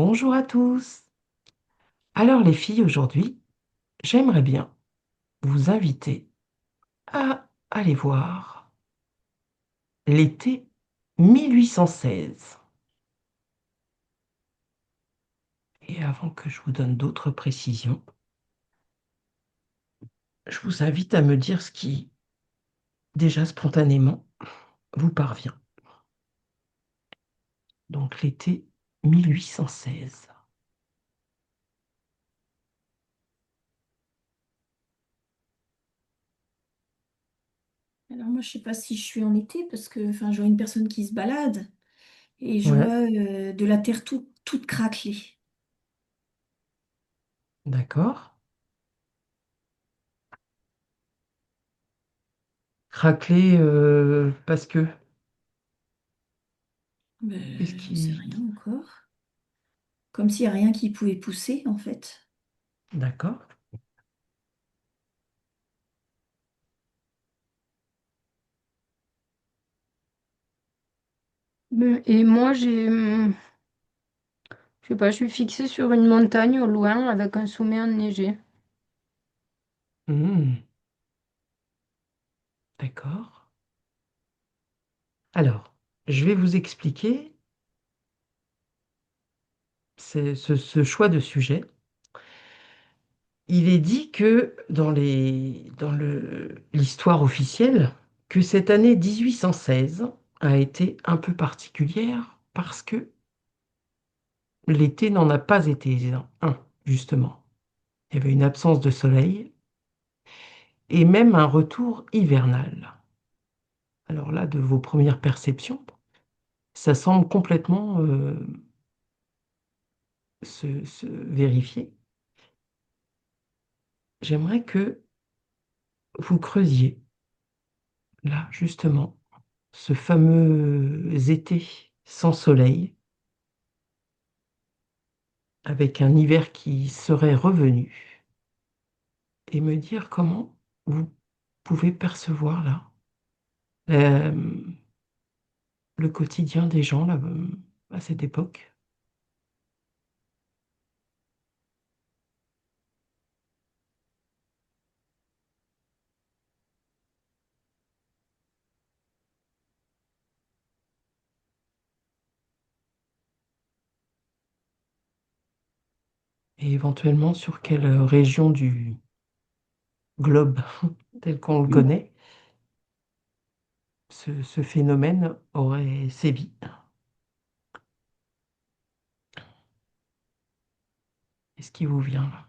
Bonjour à tous. Alors les filles, aujourd'hui, j'aimerais bien vous inviter à aller voir l'été 1816. Et avant que je vous donne d'autres précisions, je vous invite à me dire ce qui, déjà spontanément, vous parvient. Donc l'été 1816. Alors moi, je sais pas si je suis en été parce que enfin, je vois une personne qui se balade et je Ouais, vois de la terre toute craquelée. d'accord. Raclé parce que qu'est-ce J'en sais qui... rien encore. Comme s'il n'y a rien qui pouvait pousser en fait. D'accord. Et moi, je sais pas, je suis fixée sur une montagne au loin avec un sommet enneigé. Hmm, d'accord. Alors, je vais vous expliquer ce choix de sujet. Il est dit que dans l'histoire officielle, que cette année 1816 a été un peu particulière parce que l'été n'en a pas été justement. Il y avait une absence de soleil et même un retour hivernal. Alors là, de vos premières perceptions, ça semble complètement se vérifier. J'aimerais que vous creusiez là, justement, ce fameux été sans soleil, avec un hiver qui serait revenu, et me dire comment vous pouvez percevoir là euh, le quotidien des gens là, à cette époque. Et éventuellement sur quelle région du globe tel qu'on le connaît ce phénomène aurait sévi. Qu'est-ce qui vous vient là?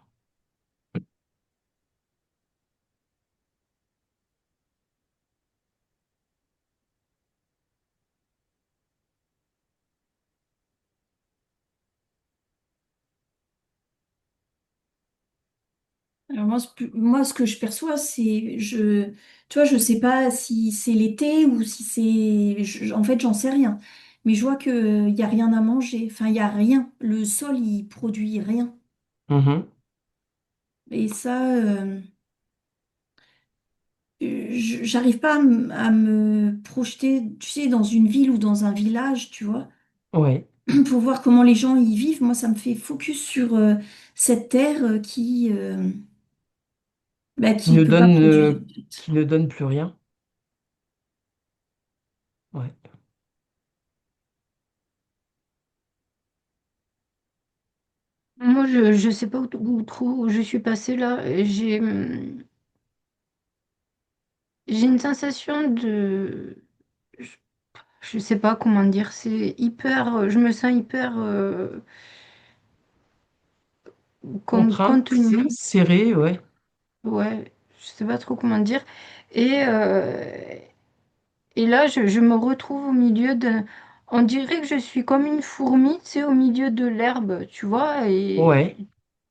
Alors moi, ce que je perçois, tu vois, je sais pas si c'est l'été ou si en fait, j'en sais rien. Mais je vois que il y a rien à manger. Enfin, il y a rien. Le sol, il produit rien. Mhm. Et ça, j'arrive pas à me projeter, tu sais, dans une ville ou dans un village, tu vois, Ouais, pour voir comment les gens y vivent. Moi, ça me fait focus sur cette terre qui qui ne peut pas donne, produire, en fait. qui ne donne plus rien. Ouais. Moi, je sais pas où je suis passée là. J'ai une sensation je, je sais pas comment dire. C'est hyper, je me sens hyper Contrainte, contenue. serrée, ouais. Ouais, je sais pas trop comment dire. Et, euh, et là, je me retrouve au milieu de. On dirait que je suis comme une fourmi, tu sais, au milieu de l'herbe, tu vois. Ouais,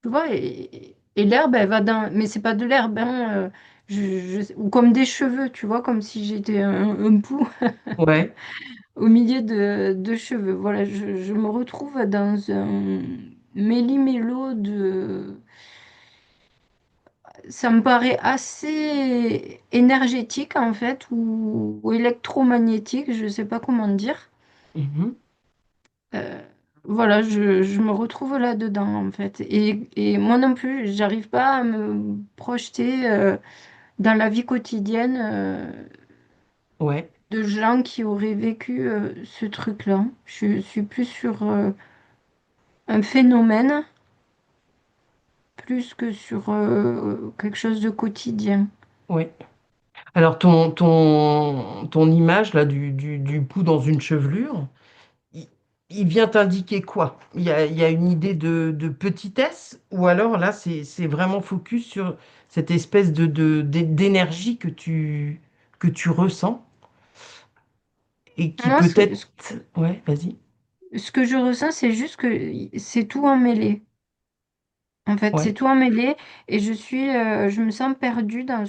Tu vois, et l'herbe, elle va dans. Mais c'est pas de l'herbe, hein, ou comme des cheveux, tu vois, comme si j'étais un pou ouais. au milieu de cheveux. Voilà, je me retrouve dans un méli-mélo de. Ça me paraît assez énergétique, en fait, ou électromagnétique, je sais pas comment dire. Mhm. Euh, voilà, je me retrouve là-dedans en fait. Et moi non plus, j'arrive pas à me projeter dans la vie quotidienne Ouais, de gens qui auraient vécu ce truc-là. Je suis plus sur un phénomène plus que sur quelque chose de quotidien. ouais. Alors ton image là du pouls dans une chevelure, il, il vient t'indiquer quoi? Il y a une idée de petitesse ou alors là c'est vraiment focus sur cette espèce d'énergie que tu ressens et qui Moi, peut-être... Ouais, vas-y. ce que je ressens, c'est juste que c'est tout emmêlé. En fait, c'est Ouais, tout emmêlé et je me sens perdue dans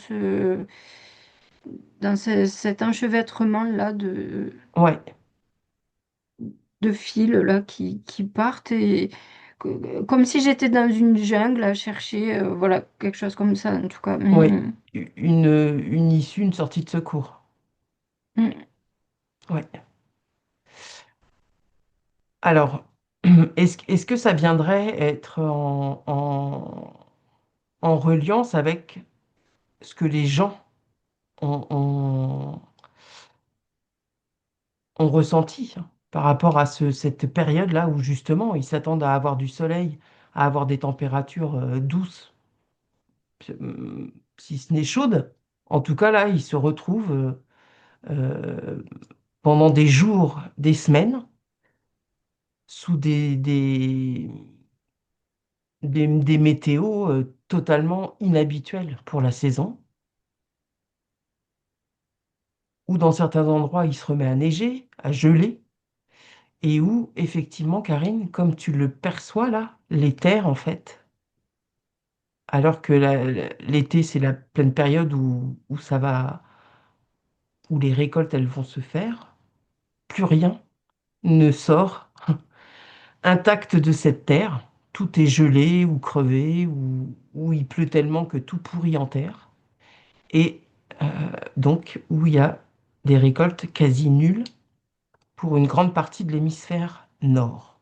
cet enchevêtrement-là ouais, de fils là qui partent et comme si j'étais dans une jungle à chercher, voilà, quelque chose comme ça en tout cas. ouais. Une issue, une sortie de secours. Mm. Ouais. Alors, est-ce que ça viendrait être en reliance avec ce que les gens ont, ont- ont ressenti hein, par rapport à cette période-là où justement ils s'attendent à avoir du soleil, à avoir des températures douces, si ce n'est chaudes. En tout cas, là, ils se retrouvent euh, pendant des jours, des semaines, sous des météos totalement inhabituelles pour la saison, où dans certains endroits, il se remet à neiger, à geler, et où, effectivement, Karine, comme tu le perçois là, les terres, en fait, alors que l'été, c'est la pleine période où ça va, où les récoltes, elles vont se faire, plus rien ne sort intact de cette terre. Tout est gelé ou crevé, ou il pleut tellement que tout pourrit en terre. Et euh, donc où il y a des récoltes quasi nulles pour une grande partie de l'hémisphère nord.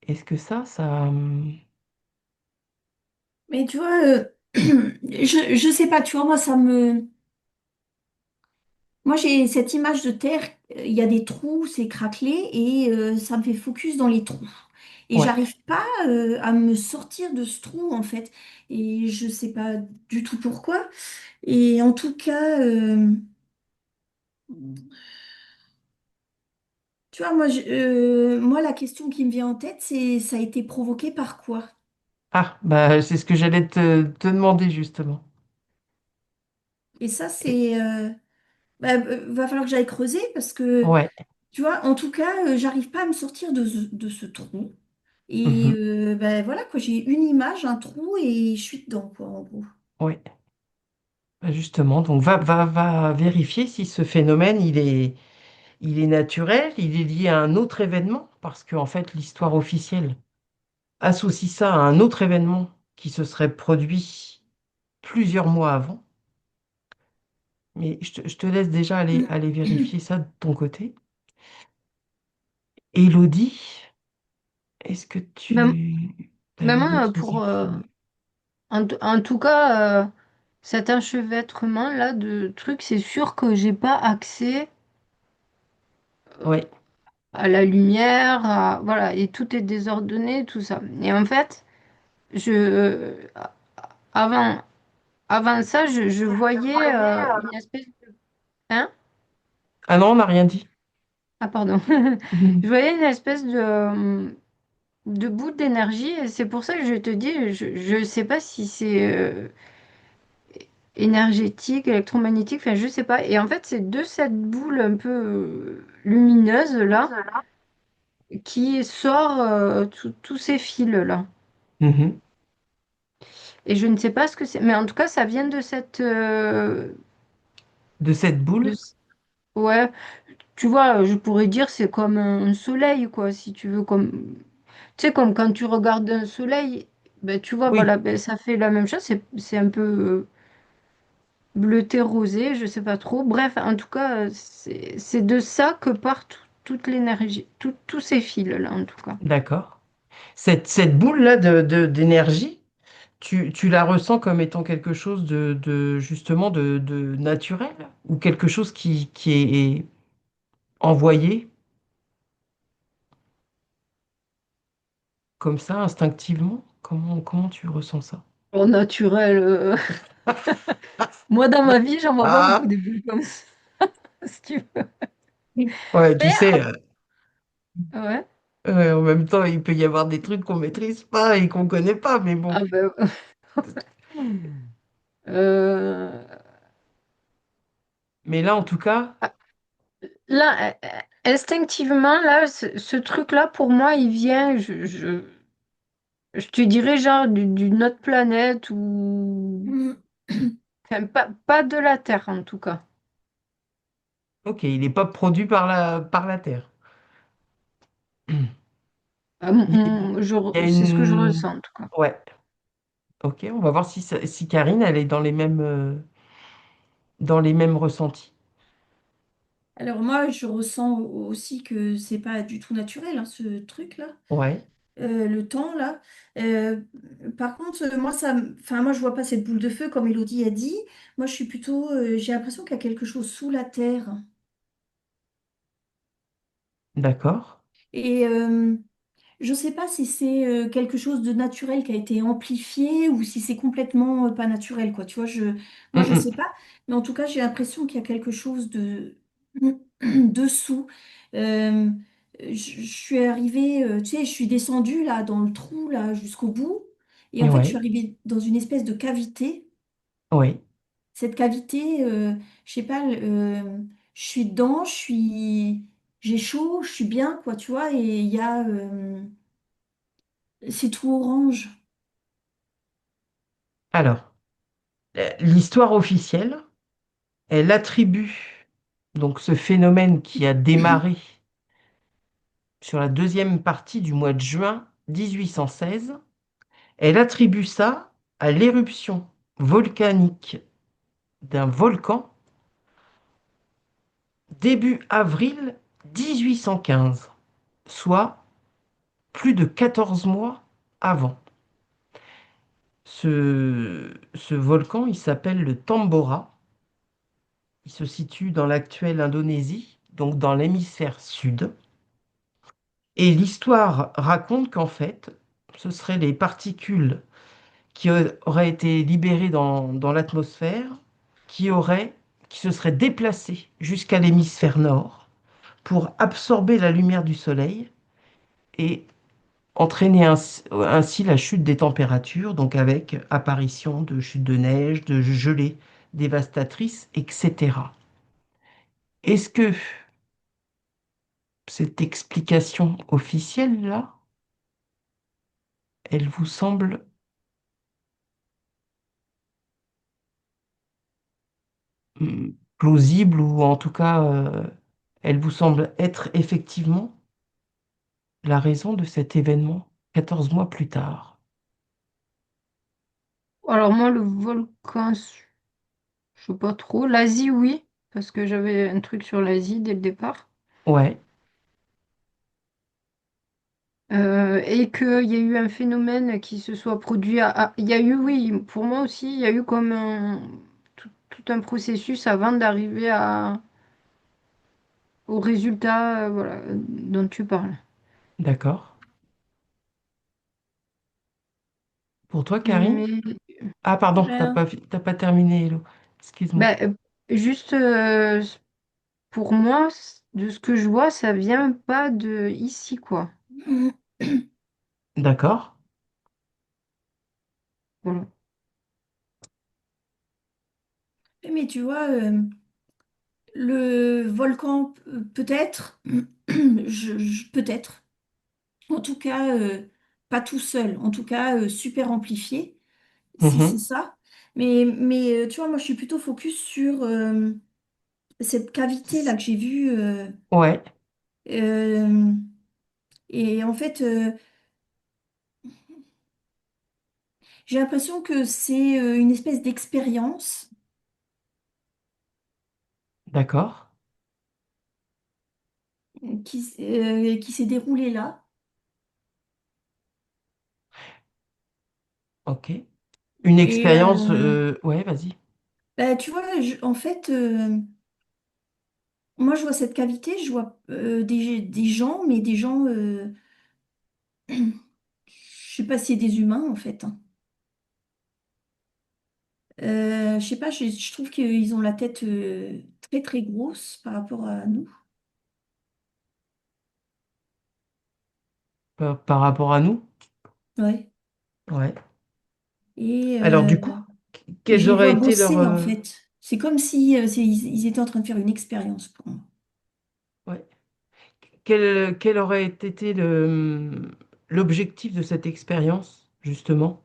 Est-ce que ça... Mais tu vois, je sais pas, tu vois, moi j'ai cette image de terre, il y a des trous, c'est craquelé et ça me fait focus dans les trous. Et Ouais. j'arrive pas à me sortir de ce trou en fait. Et je sais pas du tout pourquoi. Et en tout cas, tu vois, moi la question qui me vient en tête, c'est ça a été provoqué par quoi? Ah, bah c'est ce que j'allais te demander justement. Et ça, Et- va falloir que j'aille creuser parce que, ouais. tu vois, en tout cas, j'arrive pas à me sortir de ce trou. Et Mhm. voilà, quoi, j'ai une image, un trou et je suis dedans, quoi, en gros. Ouais. Bah, justement, donc va vérifier si ce phénomène il est naturel, il est lié à un autre événement, parce qu'en fait l'histoire officielle associe ça à un autre événement qui se serait produit plusieurs mois avant. Mais je te laisse déjà aller vérifier ça de ton côté. Élodie, est-ce que Ben, tu ben avais moi, d'autres infos? en tout cas, cet enchevêtrement-là de trucs, c'est sûr que j'ai pas accès Oui. à la lumière, voilà, et tout est désordonné, tout ça. Et en fait, je, avant, avant ça, je voyais une espèce de... Hein? Ah non, on n'a rien dit. Ah, pardon. Je voyais une espèce de bout d'énergie, et c'est pour ça que je te dis, je ne sais pas si c'est énergétique, électromagnétique, enfin, je sais pas. Et en fait, c'est de cette boule un peu lumineuse là qui sort tous ces fils-là. Mhm. Et je ne sais pas ce que c'est, mais en tout cas, ça vient de De cette de, boule? ouais, tu vois, je pourrais dire c'est comme un soleil, quoi, si tu veux, comme, tu sais, comme quand tu regardes un soleil, ben, tu vois, Oui. voilà, ben, ça fait la même chose, c'est un peu bleuté rosé, je sais pas trop. Bref, en tout cas, c'est de ça que part tout. toute l'énergie, tous ces fils-là en tout cas. D'accord. Cette boule-là d'énergie, tu la ressens comme étant quelque chose justement de naturel ou quelque chose qui est envoyé comme ça, instinctivement? Comment tu ressens ça? Au naturel, moi dans ma vie, j'en vois pas beaucoup Ah, de bulles comme ça, si tu veux. ouais, tu Mais sais, ouais. en même temps, il peut y avoir des trucs qu'on maîtrise pas et qu'on connaît pas, mais bon. Ah ben, euh, Mais là, en tout cas, là, instinctivement, là, ce truc-là, pour moi, il vient, je te dirais, genre, d'une autre planète ou... Enfin, pas de la Terre, en tout cas. ok, il n'est pas produit par la Terre. Ah, Il y a il y a c'est ce que je une... ressens, en tout cas. Ouais, ok, on va voir si Karine, elle est dans les mêmes ressentis. Alors moi, je ressens aussi que c'est pas du tout naturel, hein, ce truc-là, Ouais, le temps là. Euh, Par contre, moi enfin moi je vois pas cette boule de feu comme Elodie a dit. Moi, je suis plutôt, j'ai l'impression qu'il y a quelque chose sous la terre. d'accord. Et je ne sais pas si c'est quelque chose de naturel qui a été amplifié ou si c'est complètement pas naturel, quoi. Tu vois, moi, Mm, je ne sais mm. pas. Mais en tout cas, j'ai l'impression qu'il y a quelque chose de dessous. Euh, je suis arrivée, tu sais, je suis descendue là dans le trou là jusqu'au bout. Et en fait, je suis Ouais, arrivée dans une espèce de cavité. ouais. Cette cavité, je sais pas, je suis dedans, j'ai chaud, je suis bien, quoi, tu vois. Et il y a, c'est tout orange. Alors, l'histoire officielle, elle attribue donc ce phénomène qui a démarré sur la deuxième partie du mois de juin 1816. Elle attribue ça à l'éruption volcanique d'un volcan début avril 1815, soit plus de 14 mois avant. Ce volcan, il s'appelle le Tambora. Il se situe dans l'actuelle Indonésie, donc dans l'hémisphère sud. Et l'histoire raconte qu'en fait, ce seraient les particules qui auraient été libérées dans l'atmosphère, qui auraient, qui se seraient déplacées jusqu'à l'hémisphère nord pour absorber la lumière du soleil et entraîner ainsi la chute des températures, donc avec apparition de chutes de neige, de gelées dévastatrices, etc. Est-ce que cette explication officielle-là, elle vous semble plausible ou en tout cas, elle vous semble être effectivement la raison de cet événement 14 mois plus tard? Alors moi, le volcan, je sais pas trop. L'Asie, oui, parce que j'avais un truc sur l'Asie dès le départ. Ouais, Et qu'il y a eu un phénomène qui se soit produit il y a eu, oui, pour moi aussi, il y a eu comme tout un processus avant d'arriver au résultat voilà, dont tu parles. d'accord. Pour toi, Karine? Mais Ah, pardon, Ben, t'as pas terminé, Hello. Excuse-moi. ben, juste pour moi, de ce que je vois, ça vient pas de ici, quoi. D'accord. Voilà. mais tu vois, le volcan, peut-être, peut-être, en tout cas, pas tout seul, en tout cas, super amplifié, si c'est Mhm. ça. Mais tu vois, moi, je suis plutôt focus sur cette cavité-là que j'ai vue. Ouais, Euh, et en fait, j'ai l'impression que c'est une espèce d'expérience. d'accord. qui s'est déroulé là. Ok. Une Et expérience, ouais, vas-y. bah, tu vois, en fait, moi je vois cette cavité, je vois des gens, mais des gens, je sais pas si c'est des humains en fait, hein. Je sais pas, je trouve qu'ils ont la tête très très grosse par rapport à nous. Par rapport à nous. Ouais. Ouais. Et, Alors du coup, et je quels les auraient vois été leurs... bosser en fait. C'est comme si ils étaient en train de faire une expérience pour moi. ouais. Quel aurait été l'objectif de cette expérience, justement?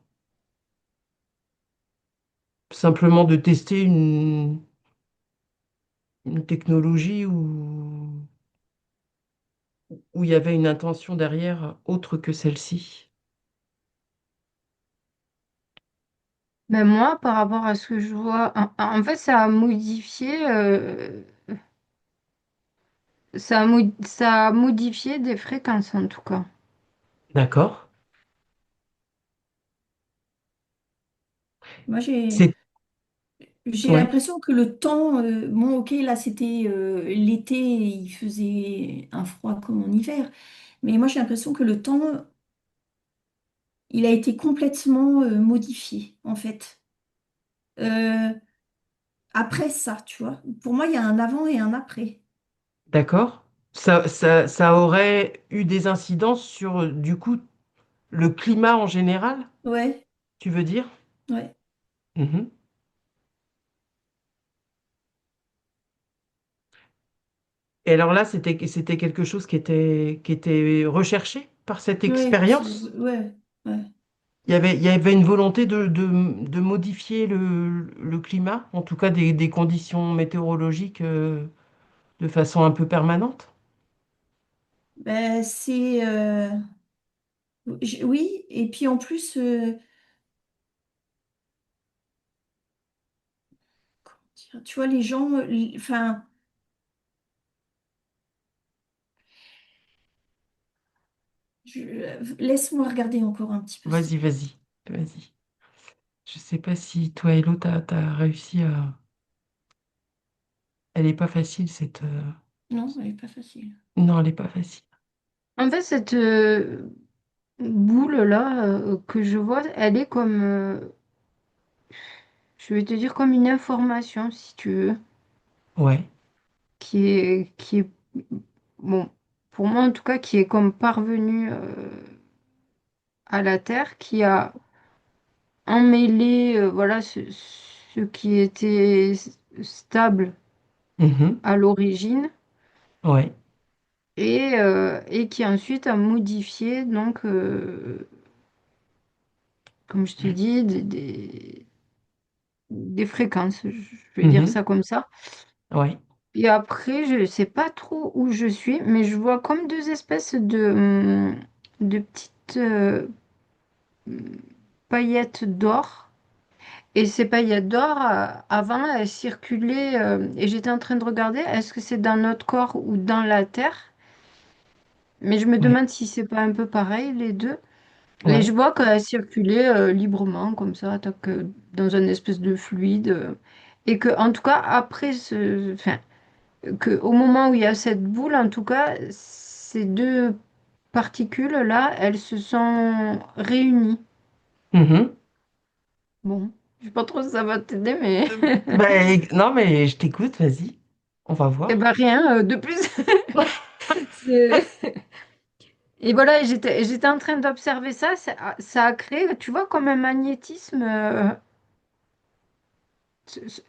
Simplement de tester une technologie où il y avait une intention derrière autre que celle-ci. Ben moi, par rapport à ce que je vois, en fait, ça a modifié, ça a modifié des fréquences en tout cas. D'accord? Moi, C'est... j'ai Ouais, l'impression que le temps, bon, ok, là c'était l'été, il faisait un froid comme en hiver, mais moi j'ai l'impression que le temps, il a été complètement modifié en fait. Euh, Après ça, tu vois, pour moi il y a un avant et un après. d'accord. Ça aurait eu des incidences sur, du coup, le climat en général, Ouais, tu veux dire? ouais, Mhm. Et alors là, c'était quelque chose qui était recherché par cette ouais, expérience? ouais, ouais. Il y avait une volonté de modifier le climat, en tout cas des conditions météorologiques, de façon un peu permanente? Ben, oui, et puis en plus, comment dire, tu vois, les gens, enfin, laisse-moi regarder encore un petit peu, s'il te Vas-y, plaît. vas-y, vas-y. Je sais pas si toi et l'autre, t'as réussi à... Elle est pas facile, cette... Non, elle n'est pas facile. Non, elle est pas facile. En fait, cette boule-là que je vois, elle est comme, je vais te dire, comme une information, si tu veux, Ouais. qui est, bon, pour moi en tout cas, qui est comme parvenue à la Terre, qui a emmêlé, voilà, ce qui était stable Mhm. à l'origine Ouais. et qui ensuite a modifié, donc, comme je te dis, des fréquences, je vais dire Mhm. ça comme ça. Ouais. Et après, je ne sais pas trop où je suis, mais je vois comme deux espèces de petites paillettes d'or. Et ces paillettes d'or, avant, elles circulaient, et j'étais en train de regarder, est-ce que c'est dans notre corps ou dans la terre? Mais je me Ouais. demande si c'est pas un peu pareil, les deux. Et je Ouais. vois qu'elles circulaient librement, comme ça, tac, dans une espèce de fluide. Et que, en tout cas, après enfin, que au moment où il y a cette boule, en tout cas, ces deux particules-là, elles se sont réunies. Mhm. Bon, je sais pas trop si ça va t'aider, mais Ben, non, mais je t'écoute, vas-y. On va eh voir. ben rien de plus. C'est- Et voilà, j'étais en train d'observer ça, ça a créé, tu vois, comme un magnétisme.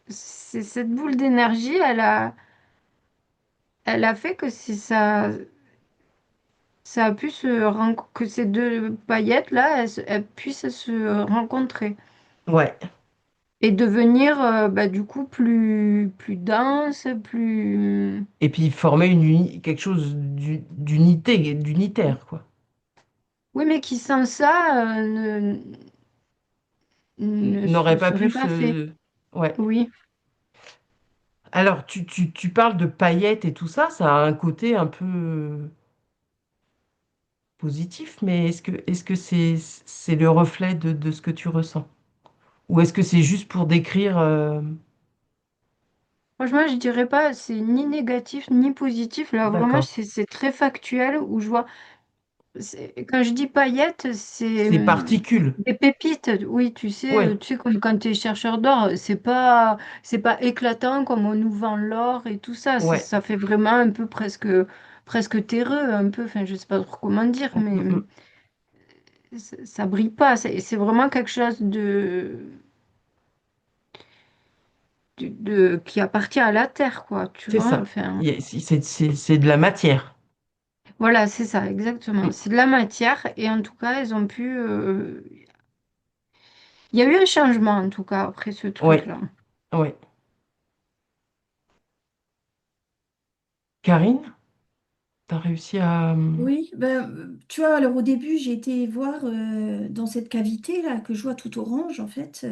Cette boule d'énergie, elle a fait que ça a pu que ces deux paillettes là, elles puissent se rencontrer Ouais. et devenir bah, du coup plus dense, plus. Et puis former quelque chose d'unitaire, quoi. Oui, mais qui sans ça ne N'aurait pas serait pu pas fait. se... Ouais. Oui. Alors, tu parles de paillettes et tout ça, ça a un côté un peu positif, mais est-ce que c'est le reflet de ce que tu ressens? Ou est-ce que c'est juste pour décrire... Franchement, je dirais pas, c'est ni négatif ni positif. Là, vraiment, D'accord. c'est très factuel où je vois. Quand je dis paillettes, c'est C'est particules. des pépites. Oui, Oui, tu sais comme quand tu es chercheur d'or, c'est pas éclatant comme on nous vend l'or et tout ça. ouais. Ça fait vraiment un peu presque terreux, un peu. Enfin, je sais pas trop comment dire, Mm, mm, mais mm. ça brille pas. C'est vraiment quelque chose qui appartient à la terre, quoi. Tu C'est vois. ça. Enfin, C'est de la matière. voilà, c'est ça, exactement. Mm. C'est de la matière et en tout cas, ils ont pu. Il y a eu un changement en tout cas après ce Ouais, truc-là. ouais. Karine, t'as réussi à... Oui, ben, tu vois, alors au début, j'ai été voir dans cette cavité-là que je vois tout orange, en fait.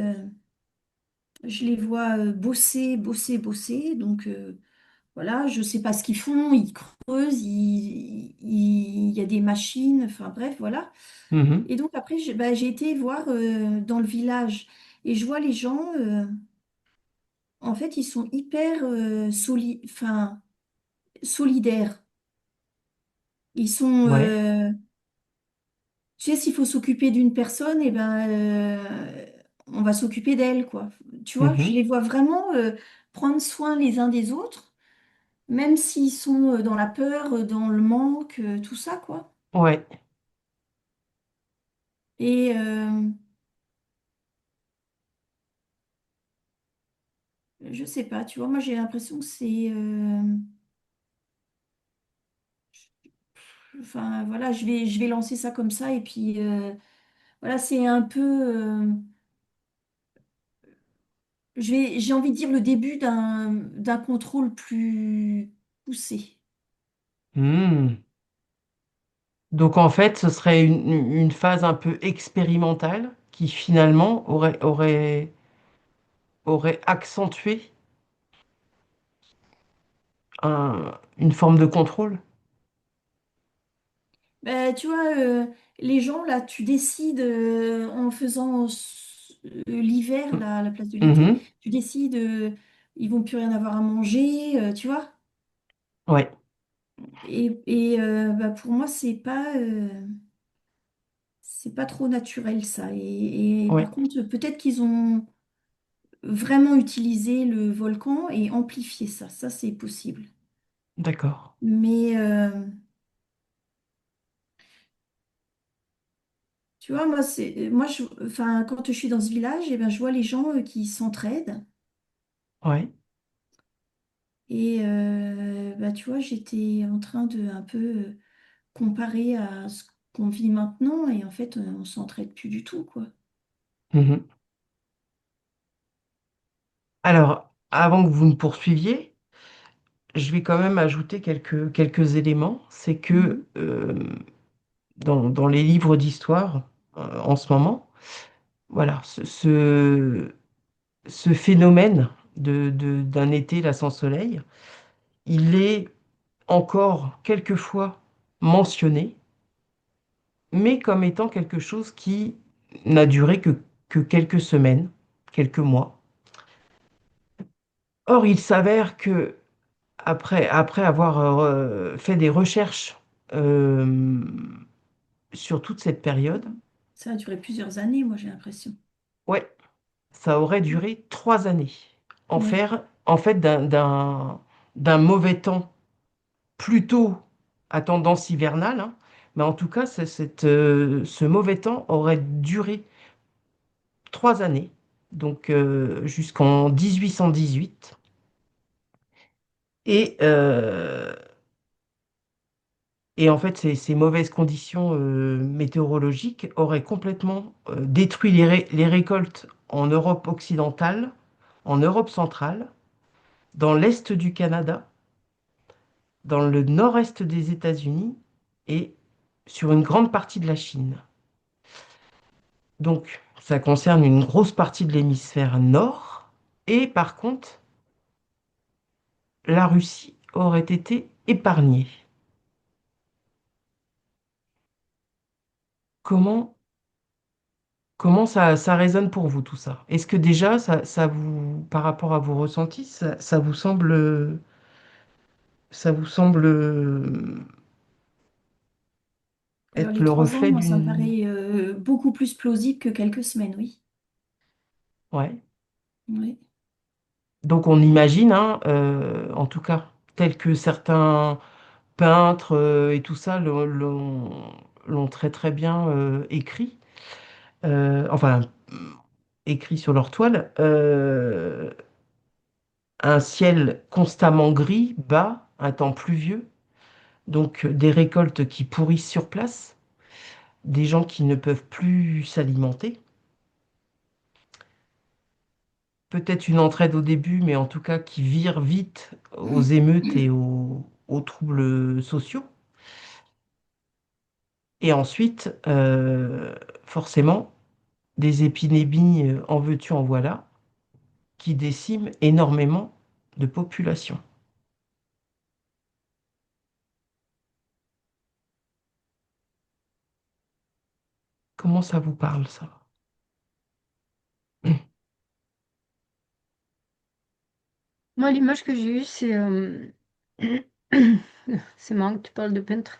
Je les vois bosser, bosser, bosser. Donc, voilà, je sais pas ce qu'ils font. Ils creusent, il y a des machines, enfin bref, voilà. Mhm. Et donc, après, ben, j'ai été voir dans le village et je vois les gens, en fait, ils sont hyper enfin, solidaires. Ils sont, Ouais. tu sais, s'il faut s'occuper d'une personne, et ben, on va s'occuper d'elle, quoi. Tu vois, je Mhm. les vois vraiment prendre soin les uns des autres, même s'ils sont dans la peur, dans le manque, tout ça, quoi. Ouais, Et je sais pas, tu vois, moi j'ai l'impression que c'est, enfin voilà, je vais lancer ça comme ça, et puis voilà, c'est un peu, j'ai envie de dire le début d'un contrôle plus poussé. Hmm. Donc en fait, ce serait une phase un peu expérimentale qui finalement aurait accentué une forme de contrôle. Ben, tu vois, les gens, là, tu décides en faisant l'hiver, là, à la place de l'été, Mhm. tu décides, ils vont plus rien avoir à manger, tu vois. Ouais, Bah, pour moi, c'est pas trop naturel, ça. Et ouais, par contre, peut-être qu'ils ont vraiment utilisé le volcan et amplifié ça. Ça, c'est possible. d'accord. Mais, tu vois, enfin, quand je suis dans ce village, eh ben, je vois les gens qui s'entraident. Ouais. Et bah, tu vois, j'étais en train de un peu comparer à ce qu'on vit maintenant et en fait, on s'entraide plus du tout, quoi. Mhm. Alors, avant que vous ne poursuiviez, je vais quand même ajouter quelques éléments. C'est que Mhm. dans les livres d'histoire, en ce moment, voilà, ce phénomène d'un été là sans soleil, il est encore quelquefois mentionné, mais comme étant quelque chose qui n'a duré que quelques semaines, quelques mois. Or, il s'avère que après avoir fait des recherches euh, sur toute cette période, Ça a duré plusieurs années, moi, j'ai l'impression. ouais, ça aurait duré 3 années. Ouais, En fait, d'un mauvais temps plutôt à tendance hivernale, hein, mais en tout cas, ce mauvais temps aurait duré 3 années, donc jusqu'en 1818. Et, euh, et en fait, ces mauvaises conditions météorologiques auraient complètement détruit les récoltes en Europe occidentale, en Europe centrale, dans l'est du Canada, dans le nord-est des États-Unis et sur une grande partie de la Chine. Donc, ça concerne une grosse partie de l'hémisphère nord. Et par contre, la Russie aurait été épargnée. Comment, comment ça résonne pour vous tout ça? Est-ce que déjà, ça vous, par rapport à vos ressentis, ça vous semble Alors être les le 3 ans, reflet moi, ça me d'une... paraît beaucoup plus plausible que quelques semaines, oui. Ouais. Oui. Donc on imagine, hein, en tout cas, tel que certains peintres et tout ça l'ont très très bien écrit, enfin écrit sur leur toile, un ciel constamment gris, bas, un temps pluvieux, donc des récoltes qui pourrissent sur place, des gens qui ne peuvent plus s'alimenter, peut-être une entraide au début, mais en tout cas qui vire vite aux émeutes et aux troubles sociaux. Et ensuite, forcément, des épidémies en veux-tu, en voilà, qui déciment énormément de populations. Comment ça vous parle, ça? Moi, l'image que j'ai eue, c'est... c'est marrant que tu parles de peintre.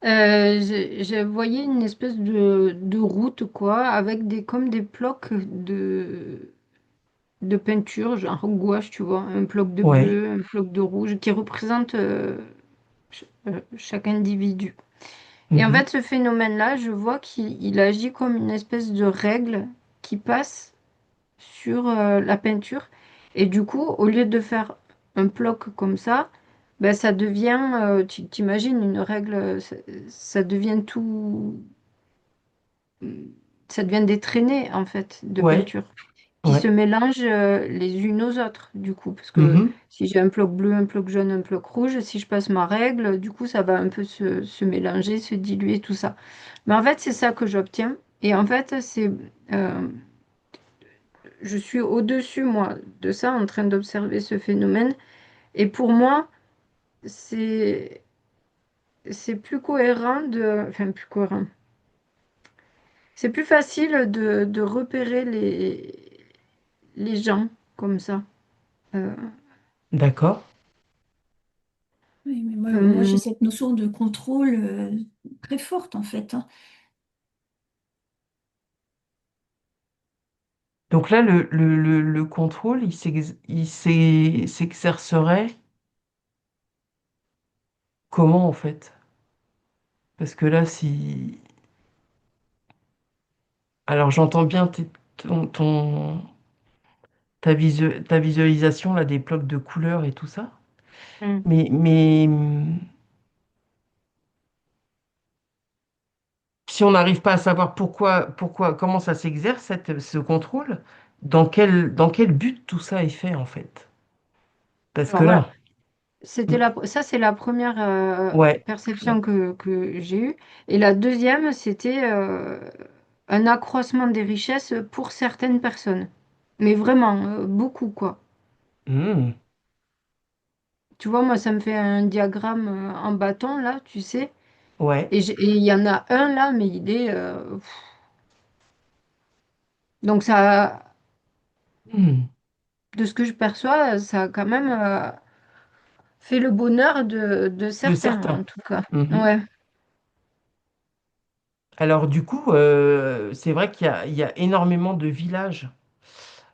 J'ai voyé une espèce de route, quoi, avec comme des blocs de peinture, genre gouache, tu vois, un bloc de Ouais. bleu, un bloc de rouge, qui représente chaque individu. Et en Mhm. fait, ce phénomène-là, je vois qu'il agit comme une espèce de règle qui passe sur la peinture. Et du coup, au lieu de faire un bloc comme ça, ben, ça devient, tu t'imagines, une règle, ça devient tout, ça devient des traînées, en fait, de Ouais. peinture qui se Ouais. mélangent les unes aux autres, du coup. Parce que Mhm. si j'ai un bloc bleu, un bloc jaune, un bloc rouge, si je passe ma règle, du coup, ça va un peu se mélanger, se diluer, tout ça. Mais en fait, c'est ça que j'obtiens. Et en fait, euh, je suis au-dessus, moi, de ça, en train d'observer ce phénomène. Et pour moi, c'est, c'est plus cohérent enfin, plus cohérent. C'est plus facile de repérer les gens comme ça. Euh, D'accord. Oui, mais moi j'ai euh, cette notion de contrôle très forte en fait, hein. Donc là, le contrôle, s'exercerait comment, en fait? Parce que là, si... Alors, j'entends bien ta visualisation, là, des blocs de couleurs et tout ça. mm. Mais si on n'arrive pas à savoir comment ça s'exerce, ce contrôle, dans quel but tout ça est fait, en fait? Parce que Alors voilà, là, ça c'est la première ouais, perception que j'ai eue. Et la deuxième, c'était un accroissement des richesses pour certaines personnes. Mais vraiment, beaucoup, quoi. hmm, Tu vois, moi, ça me fait un diagramme en bâton, là, tu sais. ouais, Et il y en a un, là, mais il est... donc, ça, hmm, de ce que je perçois, ça a quand même fait le bonheur de de certains, certains. en tout cas. Mhm. Ouais. Alors du coup, c'est vrai il y a énormément de villages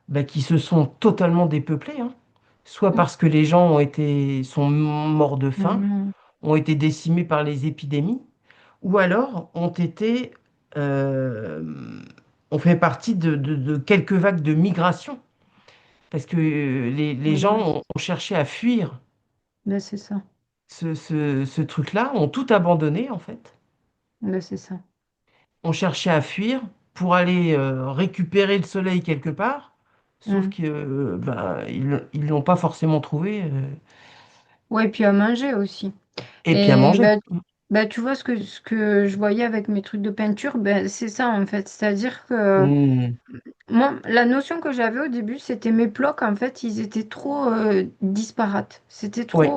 bah, qui se sont totalement dépeuplés, hein. Soit Mm. parce que les gens sont morts de faim, Mm. ont été décimés par les épidémies, ou alors euh, ont fait partie de quelques vagues de migration, parce que les gens Voilà. ont cherché à fuir Ben, c'est ça. ce truc-là, ont tout abandonné en fait, Ben, c'est ça. ont cherché à fuir pour aller récupérer le soleil quelque part, sauf Mm. que ils l'ont pas forcément trouvé, Ouais, et puis à manger aussi. et puis à Et manger. ben, bah, tu vois ce que je voyais avec mes trucs de peinture, ben, c'est ça en fait. C'est-à-dire que Hmm. moi, la notion que j'avais au début, c'était mes blocs, en fait, ils étaient trop disparates. Ouais,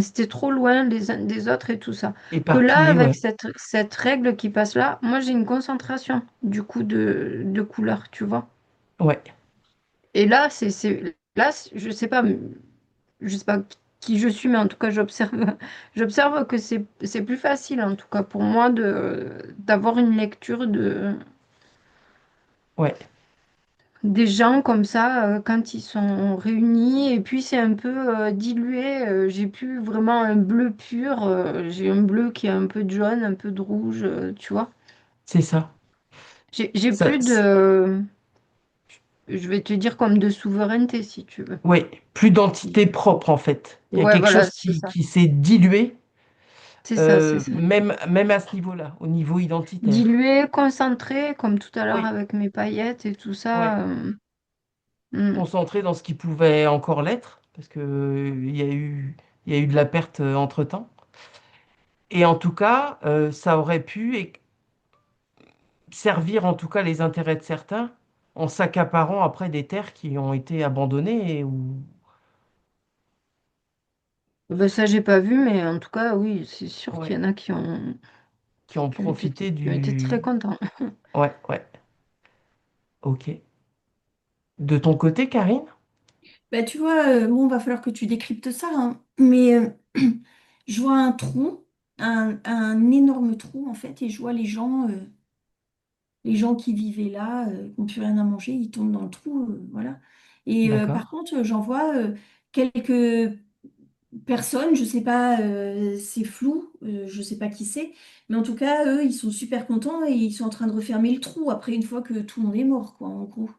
C'était trop loin les uns des autres et tout ça. Que là, éparpillé, avec ouais. cette règle qui passe là, moi, j'ai une concentration du coup de couleurs, tu vois. Ouais, Et là, je sais pas qui je suis, mais en tout cas, j'observe, j'observe que c'est plus facile, en tout cas, pour moi, d'avoir une lecture ouais. des gens comme ça quand ils sont réunis et puis c'est un peu dilué. J'ai plus vraiment un bleu pur. J'ai un bleu qui est un peu de jaune, un peu de rouge, tu vois. C'est ça. J'ai Ça, plus je vais te dire comme de souveraineté si tu veux. ouais, plus d'entité propre en fait. Il y a Ouais, quelque voilà, chose c'est ça. qui s'est dilué, C'est ça, c'est ça. même à ce niveau-là, au niveau identitaire. Dilué, concentré, comme tout à l'heure Oui, avec mes paillettes et tout ouais. ça. Hmm. Concentré dans ce qui pouvait encore l'être, parce que il y a eu de la perte entre-temps. Et en tout cas, ça aurait pu servir en tout cas les intérêts de certains en s'accaparant après des terres qui ont été abandonnées et Ben, ça, j'ai pas vu, mais en tout cas, oui, c'est sûr qu'il ouais, y en a qui ont profité qui ont été très du... contents. Ouais, ouais, ok. De ton côté, Karine? Bah, tu vois, bon, va falloir que tu décryptes ça, hein. Mais je vois un trou, un énorme trou en fait, et je vois les gens qui vivaient là, qui n'ont plus rien à manger, ils tombent dans le trou, voilà. Et D'accord. par contre, j'en vois quelques personnes, je sais pas, c'est flou, je sais pas qui c'est, mais en tout cas, eux, ils sont super contents et ils sont en train de refermer le trou après une fois que tout le monde est mort, quoi, en gros.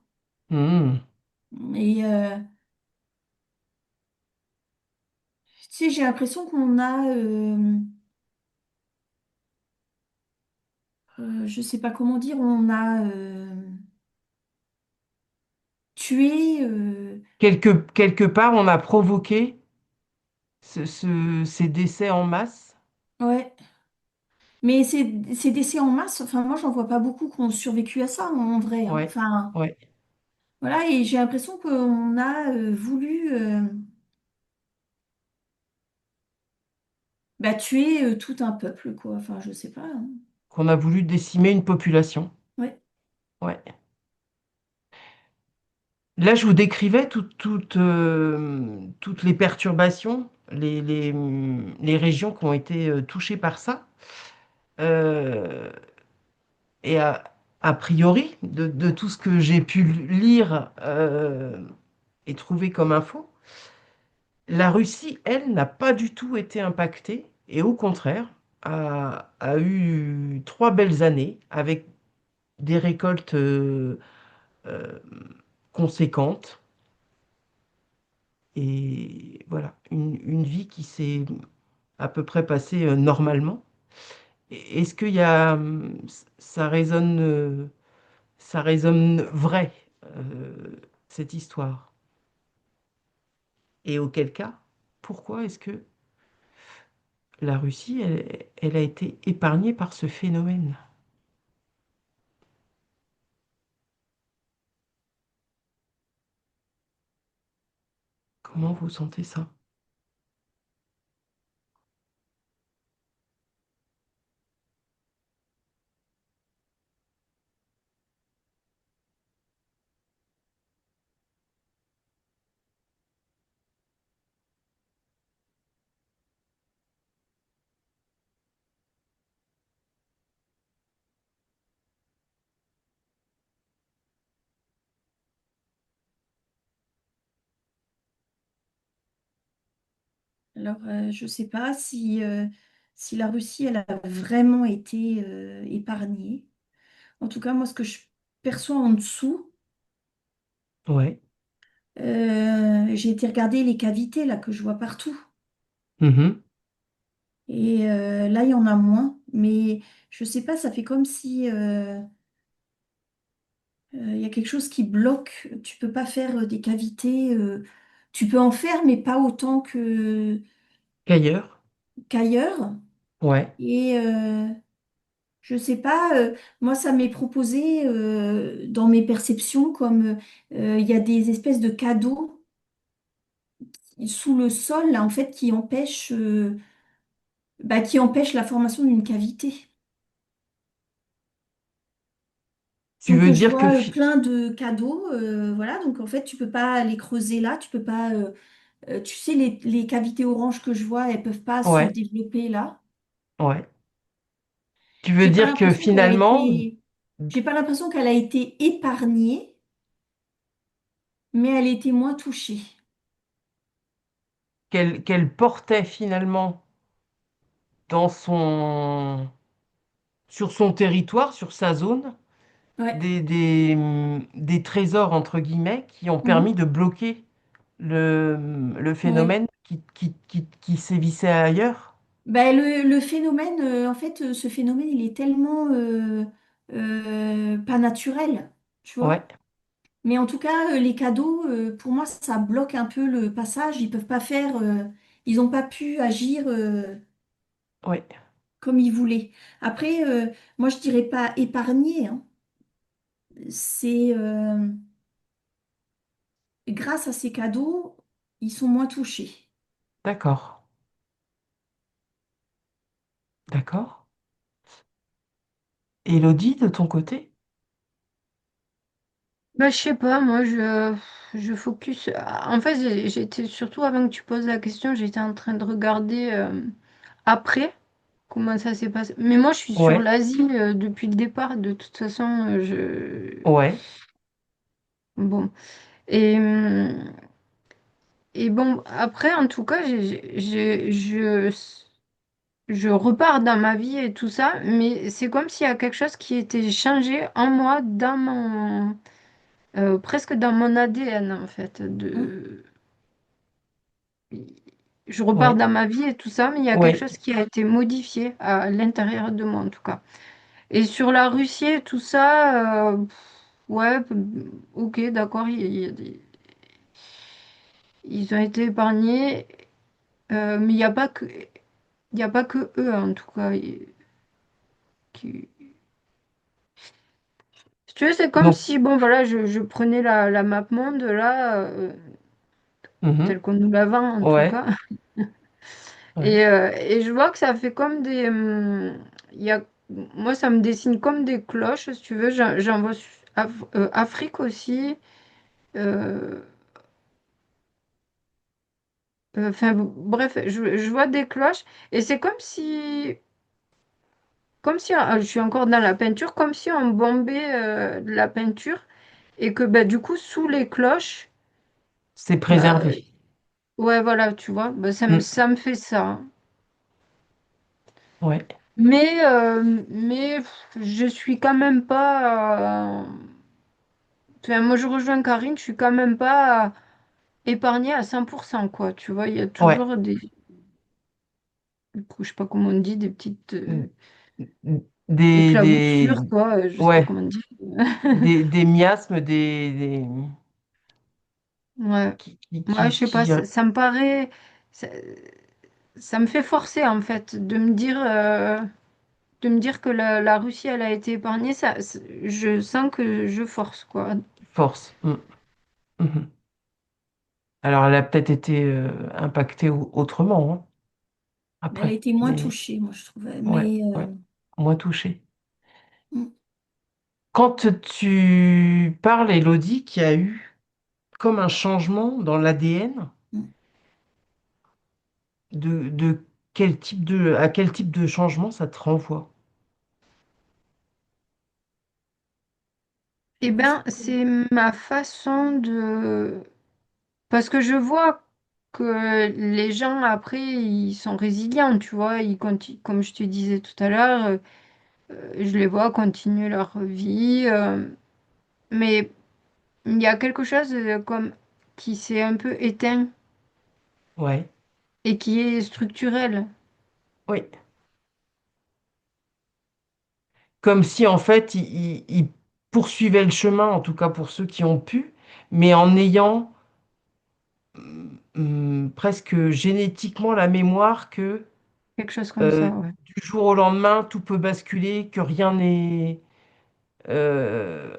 Hmm. Et tu sais, j'ai l'impression qu'on a, je sais pas comment dire, on a tué, Quelque part, on a provoqué ces décès en masse. ouais. Mais ces décès en masse, enfin moi j'en vois pas beaucoup qui ont survécu à ça en vrai, hein. Ouais, Enfin ouais. voilà, et j'ai l'impression qu'on a voulu bah, tuer tout un peuple, quoi. Enfin je sais pas, hein. Qu'on a voulu décimer une population. Ouais. Ouais. Là, je vous décrivais toutes les perturbations, les régions qui ont été touchées par ça. Euh, et a priori, de tout ce que j'ai pu lire et trouver comme info, la Russie, elle, n'a pas du tout été impactée et au contraire, a eu 3 belles années avec des récoltes euh, conséquentes. Et voilà, une vie qui s'est à peu près passée normalement. Est-ce qu'il y a, ça résonne vrai, cette histoire? Et auquel cas, pourquoi est-ce que la Russie, elle a été épargnée par ce phénomène? Comment vous sentez ça? Alors je sais pas si la Russie elle a vraiment été épargnée. En tout cas moi ce que je perçois en dessous, Ouais. j'ai été regarder les cavités là que je vois partout. Mhm. Et là, il y en a moins. Mais je sais pas, ça fait comme si il y a quelque chose qui bloque. Tu peux pas faire des cavités. Tu peux en faire, mais pas autant que Qu'ailleurs? qu'ailleurs. Ouais. Et je sais pas, moi ça m'est proposé dans mes perceptions comme il y a des espèces de cadeaux sous le sol là, en fait qui empêchent la formation d'une cavité. Tu Donc veux je dire que vois plein de cadeaux, voilà. Donc en fait tu peux pas les creuser là, tu peux pas, tu sais les cavités oranges que je vois, elles peuvent pas se ouais, développer là. ouais. Tu veux J'ai pas dire que l'impression qu'elle a finalement, été, j'ai pas l'impression qu'elle a été épargnée, mais elle a été moins touchée. qu'elle portait finalement dans son, sur son territoire, sur sa zone, Ouais. des trésors, entre guillemets, qui ont permis Mhm. de bloquer le Ouais. phénomène qui sévissait ailleurs. Ben, le phénomène, en fait, ce phénomène, il est tellement pas naturel, tu Ouais, vois. Mais en tout cas, les cadeaux, pour moi, ça bloque un peu le passage. Ils peuvent pas faire, ils n'ont pas pu agir ouais, comme ils voulaient. Après, moi, je dirais pas épargner, hein. C'est grâce à ces cadeaux, ils sont moins touchés. d'accord, d'accord. Élodie, de ton côté? Bah, je sais pas, moi je focus. En fait, j'étais surtout avant que tu poses la question, j'étais en train de regarder après comment ça s'est passé. Mais moi, je suis sur Ouais, l'Asie depuis le départ. De toute façon, ouais, bon. Et, et bon, après, en tout cas, je repars dans ma vie et tout ça, mais c'est comme s'il y a quelque chose qui était changé en moi, dans mon, presque dans mon ADN en fait. Hein. Je repars ouais, dans ma vie et tout ça, mais il y a quelque ouais. chose qui a été modifié à l'intérieur de moi en tout cas. Et sur la Russie et tout ça, ouais, ok, d'accord, ils ont été épargnés, mais il y a pas que eux en tout cas. Qui... Si tu veux, c'est comme Donc, si, bon voilà, je prenais la map monde là, telle mhm, qu'on nous la vend en tout ouais, cas. ouais. Et je vois que ça fait comme des... il y a, moi, ça me dessine comme des cloches, si tu veux. J'en vois Afrique aussi. euh, Enfin, bref, je vois des cloches. Et c'est comme si, je suis encore dans la peinture, comme si on bombait de la peinture. Et que bah, du coup, sous les cloches, C'est bah, préservé. ouais, voilà, tu vois, bah, Mm, ça me fait ça, hein. ouais, Mais je suis quand même pas. Enfin, moi, je rejoins Karine, je suis quand même pas épargnée à 100%, quoi. Tu vois, il y a ouais. toujours je sais pas comment on dit, des petites Mm, des, éclaboussures, quoi. Je sais pas ouais, comment dire. des miasmes, Ouais. Ouais, je sais pas, qui, ça me paraît. Ça, ça me fait forcer, en fait, de me dire que la Russie, elle a été épargnée. Je sens que je force, quoi. force. Mm, mhm. Alors, elle a peut-être été impactée autrement, hein, Elle a après, été moins mais touchée, moi, je trouvais. ouais, Mais ouais, moins touchée. mm, Quand tu parles, Élodie, qu'il y a eu comme un changement dans l'ADN, mm. de quel type à quel type de changement ça te renvoie? Eh ben, c'est ma façon de... Parce que je vois que les gens, après, ils sont résilients, tu vois. Comme je te disais tout à l'heure, je les vois continuer leur vie. Mais il y a quelque chose comme qui s'est un peu éteint Ouais, et qui est structurel. oui. Comme si en fait ils poursuivaient le chemin, en tout cas pour ceux qui ont pu, mais en ayant presque génétiquement la mémoire que, quelque chose comme ça, ouais. Du jour au lendemain, tout peut basculer, que euh,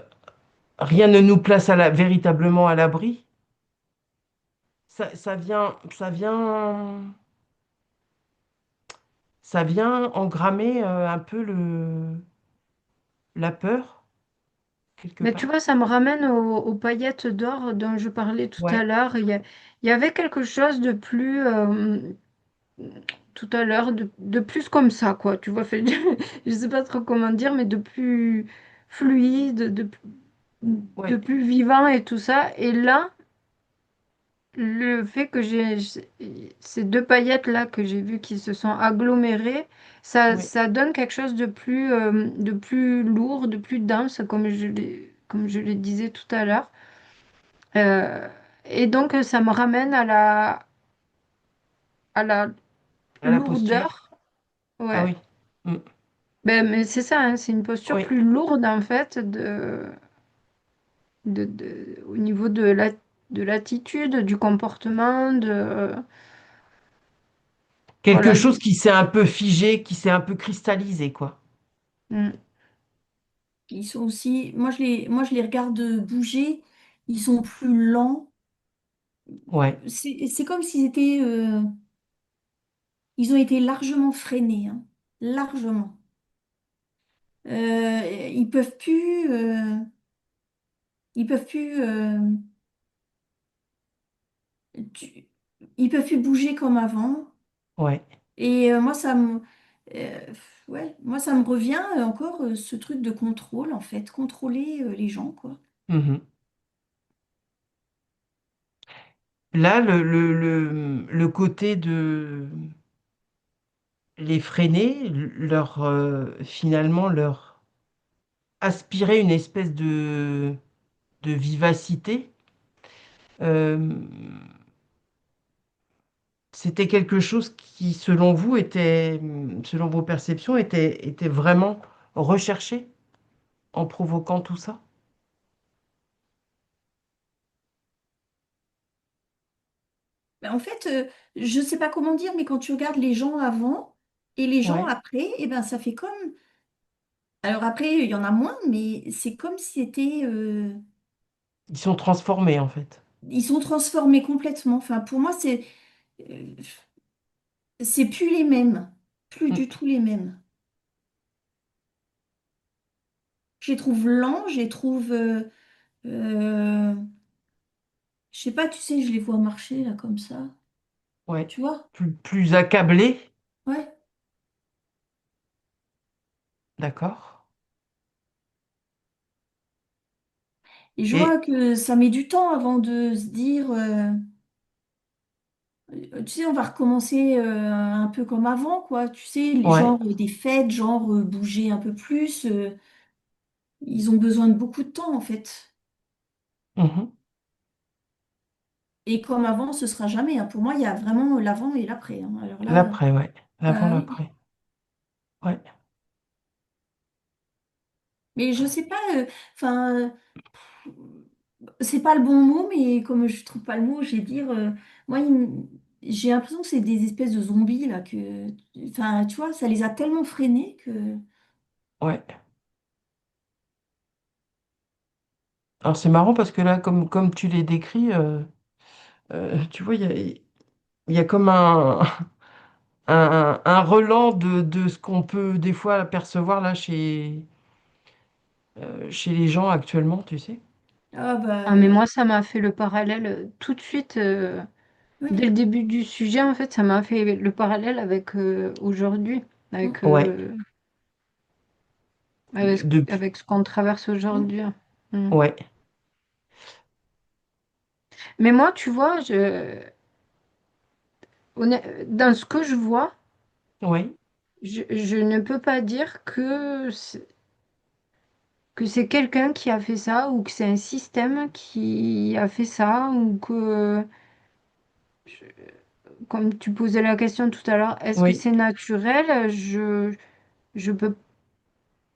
rien ne nous place véritablement à l'abri. Ça vient engrammer un peu la peur, quelque Mais tu part. vois, ça me ramène aux paillettes d'or dont je parlais tout à Ouais, l'heure. Il y avait quelque chose de plus, tout à l'heure, de plus comme ça, quoi. Tu vois, fait, je sais pas trop comment dire, mais de plus fluide, de ouais, plus vivant et tout ça. Et là, le fait que ces deux paillettes-là que j'ai vues qui se sont agglomérées, ouais. ça donne quelque chose de plus lourd, de plus dense, comme je le disais tout à l'heure. Euh, et donc, ça me ramène à la À la posture. lourdeur. Ah Ouais. oui. Mm. Ben, mais c'est ça, hein, c'est une posture Oui. plus lourde, en fait, au niveau de l'attitude, du comportement, Quelque voilà. chose qui s'est un peu figé, qui s'est un peu cristallisé, quoi. Mm. Ils sont aussi, moi, je les regarde bouger. Ils sont plus lents. Ouais, C'est comme s'ils étaient, ils ont été largement freinés, hein. Largement. Ils peuvent plus, ils peuvent plus, tu- ils peuvent plus bouger comme avant. ouais. Et euh, ouais, moi, ça me revient encore ce truc de contrôle, en fait, contrôler les gens, quoi. Mhm. Là, le côté de les freiner, finalement, leur aspirer une espèce de vivacité, euh, c'était quelque chose qui, selon vous, selon vos perceptions, était vraiment recherché en provoquant tout ça? Mais en fait, je ne sais pas comment dire, mais quand tu regardes les gens avant et les gens Ouais. après, eh ben, ça fait comme... Alors après, il y en a moins, mais c'est comme si c'était... Ils sont transformés, en fait. ils sont transformés complètement. Enfin, pour moi, euh, c'est plus les mêmes. Plus Mm. du tout les mêmes. Je les trouve lents, je les trouve... euh, je sais pas, tu sais, je les vois marcher là comme ça. Ouais. Tu vois? Plus accablés, Ouais. d'accord. Et je vois Et que ça met du temps avant de se dire... tu sais, on va recommencer un peu comme avant, quoi. Tu sais, les ouais. genres des fêtes, genre bouger un peu plus. Ils ont besoin de beaucoup de temps, en fait. Mhm. Et comme avant, ce sera jamais, hein. Pour moi, il y a vraiment l'avant et l'après, hein. Alors là, L'après, ouais. L'avant, ah oui. l'après. Ouais. Mais je sais pas, enfin, c'est pas le bon mot, mais comme je trouve pas le mot, je vais dire, moi, j'ai l'impression que c'est des espèces de zombies, là, enfin, tu vois, ça les a tellement freinés que... Ouais. Alors c'est marrant parce que là, comme tu les décris, tu vois, il y a comme un relent de ce qu'on peut des fois apercevoir là chez les gens actuellement, tu sais. Ah bah, Ah, mais moi, ça m'a fait le parallèle tout de suite, dès oui. le début du sujet, en fait, ça m'a fait le parallèle avec aujourd'hui, avec, Mm, Ouais. euh, Depuis. avec ce qu'on traverse mm. aujourd'hui. Mm. Ouais. Mais moi, tu vois, dans ce que je vois, Ouais. je ne peux pas dire que c'est quelqu'un qui a fait ça ou que c'est un système qui a fait ça ou que, comme tu posais la question tout à l'heure, est-ce que Oui. c'est naturel? Je peux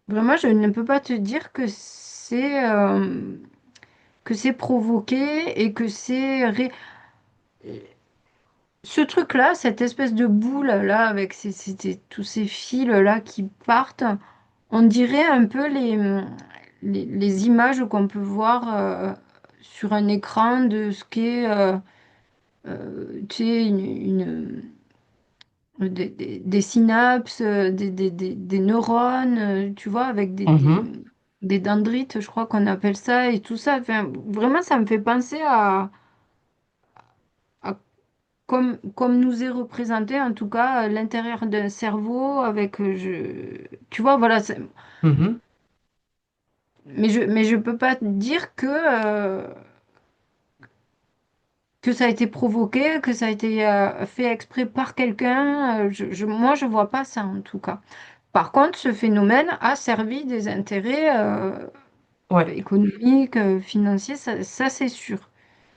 vraiment, je ne peux pas te dire que c'est provoqué et que ce truc-là, cette espèce de boule là avec tous ces fils là qui partent, on dirait un peu les images qu'on peut voir sur un écran de ce qu'est tu sais, des synapses, des neurones, tu vois, avec Mhm, des dendrites, je crois qu'on appelle ça, et tout ça. Enfin, vraiment, ça me fait penser à comme nous est représenté, en tout cas, l'intérieur d'un cerveau avec, tu vois, voilà. mhm. Mais je peux pas te dire que ça a été provoqué, que ça a été fait exprès par quelqu'un. Moi, je vois pas ça, en tout cas. Par contre, ce phénomène a servi des intérêts Ouais. économiques, financiers, ça c'est sûr.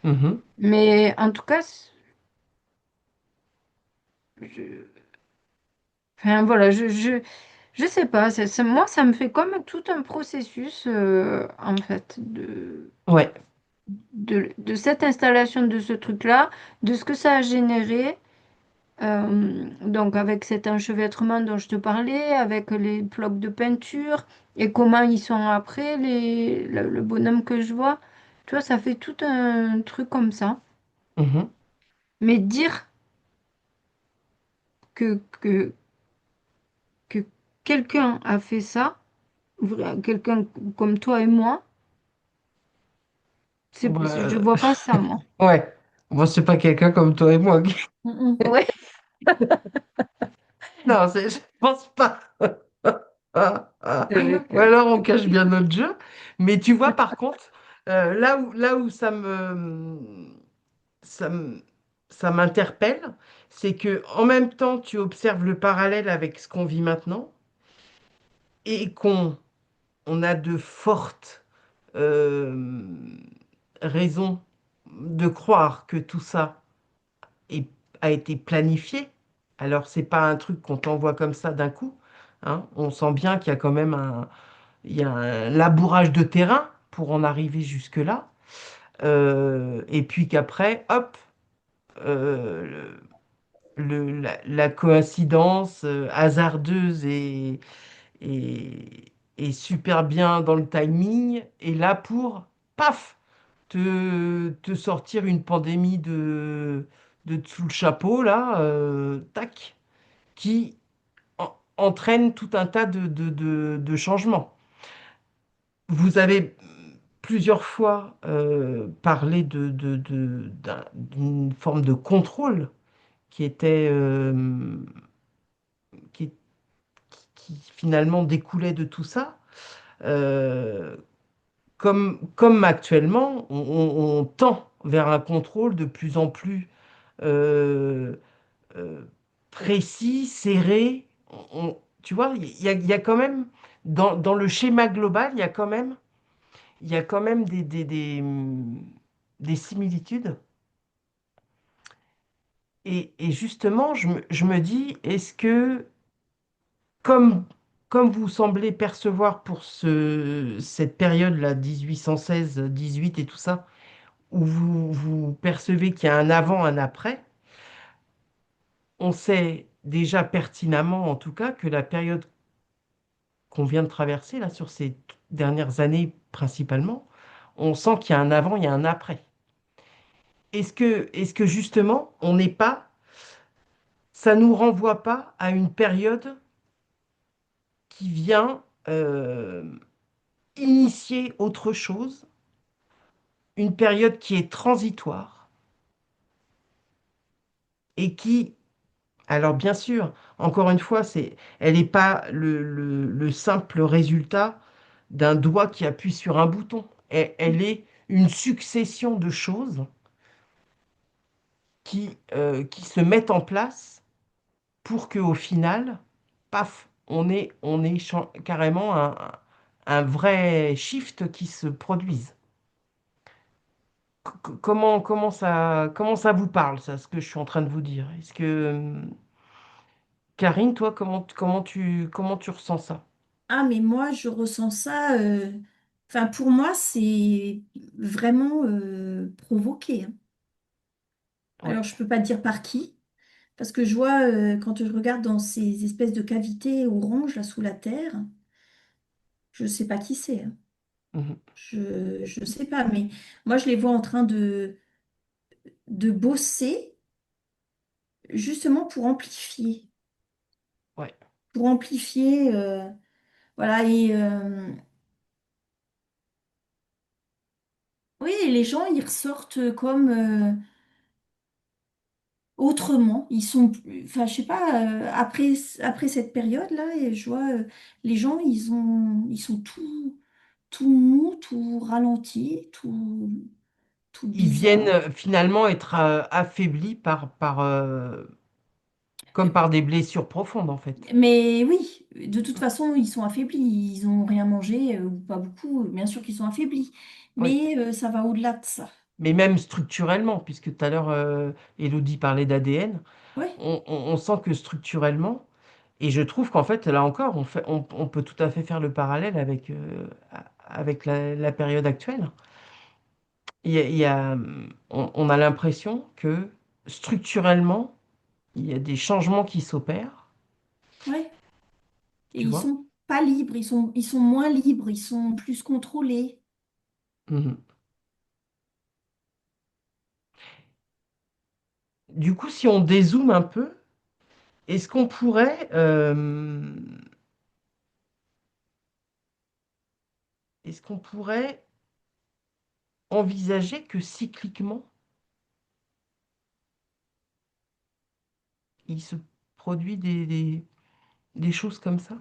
Mhm. Mais en tout cas, je, enfin, voilà, je sais pas. Moi, ça me fait comme tout un processus, en fait, Ouais. de cette installation de ce truc-là, de ce que ça a généré. Donc avec cet enchevêtrement dont je te parlais, avec les blocs de peinture et comment ils sont après, le bonhomme que je vois, tu vois, ça fait tout un truc comme ça. Mhm. Mais dire que, que, que quelqu'un a fait ça, quelqu'un comme toi et moi, je Bah, vois pas ça, moi. ouais. Bon, c'est pas quelqu'un comme toi et moi. Mm, Ouais. Non, je pense pas. Ah, ah. C'est vrai Ou que... alors on cache bien notre jeu. Mais tu vois, par contre, là où ça me- ça m'interpelle, c'est que en même temps, tu observes le parallèle avec ce qu'on vit maintenant et qu'on a de fortes euh, raisons de croire que tout ça est- a été planifié. Alors, c'est pas un truc qu'on t'envoie comme ça d'un coup, hein. On sent bien qu'il y a quand même il y a un labourage de terrain pour en arriver jusque-là. Et puis qu'après, hop, euh, la coïncidence hasardeuse et super bien dans le timing est là pour, paf, te sortir une pandémie de dessous le chapeau, là, tac, qui entraîne tout un tas de changements. Vous avez plusieurs fois parlé d'une forme de contrôle qui était, qui, qui finalement découlait de tout ça. Euh, comme actuellement, on tend vers un contrôle de plus en plus euh, euh, précis, serré. Tu vois, il y a quand même, dans le schéma global, il y a quand même des similitudes. Et justement, je me dis, est-ce que, comme, comme vous semblez percevoir pour cette période-là, 1816-18 et tout ça, où vous percevez qu'il y a un avant, un après, on sait déjà pertinemment, en tout cas, que la période qu'on vient de traverser, là, sur ces dernières années principalement, on sent qu'il y a un avant, il y a un après. Est-ce que justement, on n'est pas, ça nous renvoie pas à une période qui vient initier autre chose, une période qui est transitoire et qui, alors bien sûr, encore une fois, elle n'est pas le simple résultat d'un doigt qui appuie sur un bouton. Elle est une succession de choses qui se mettent en place pour qu'au final, paf, on ait carrément un vrai shift qui se produise. Comment ça vous parle, ça, ce que je suis en train de vous dire? Est-ce que, Karine, toi, comment tu ressens ça? Ah, mais moi, je ressens ça. Enfin, pour moi, c'est vraiment provoqué, hein. Ouais. Alors, je peux pas dire par qui. Parce que je vois, quand je regarde dans ces espèces de cavités oranges là sous la terre, je sais pas qui c'est, hein. Mhm. Je sais pas, mais moi je les vois en train de bosser justement Ouais. pour amplifier, voilà. Et oui, et les gens ils ressortent comme autrement. Ils sont, enfin je sais pas, après cette période-là, et je vois les gens ils sont tout mous, tout ralenti, tout Ils viennent bizarre. finalement être affaiblis comme par des blessures profondes, en fait. Mais oui, de toute façon, ils sont affaiblis. Ils n'ont rien mangé, ou pas beaucoup. Bien sûr qu'ils sont affaiblis. Oui. Mais ça va au-delà de ça. Mais même structurellement, puisque tout à l'heure, Elodie parlait d'ADN, Oui, on sent que structurellement, et je trouve qu'en fait, là encore, on peut tout à fait faire le parallèle avec la période actuelle. On a l'impression que structurellement, il y a des changements qui s'opèrent, oui. Et tu ils vois. sont pas libres. Ils sont moins libres. Ils sont plus contrôlés. Mhm. Du coup, si on dézoome un peu, est-ce qu'on pourrait envisager que cycliquement, il se produit des choses comme ça?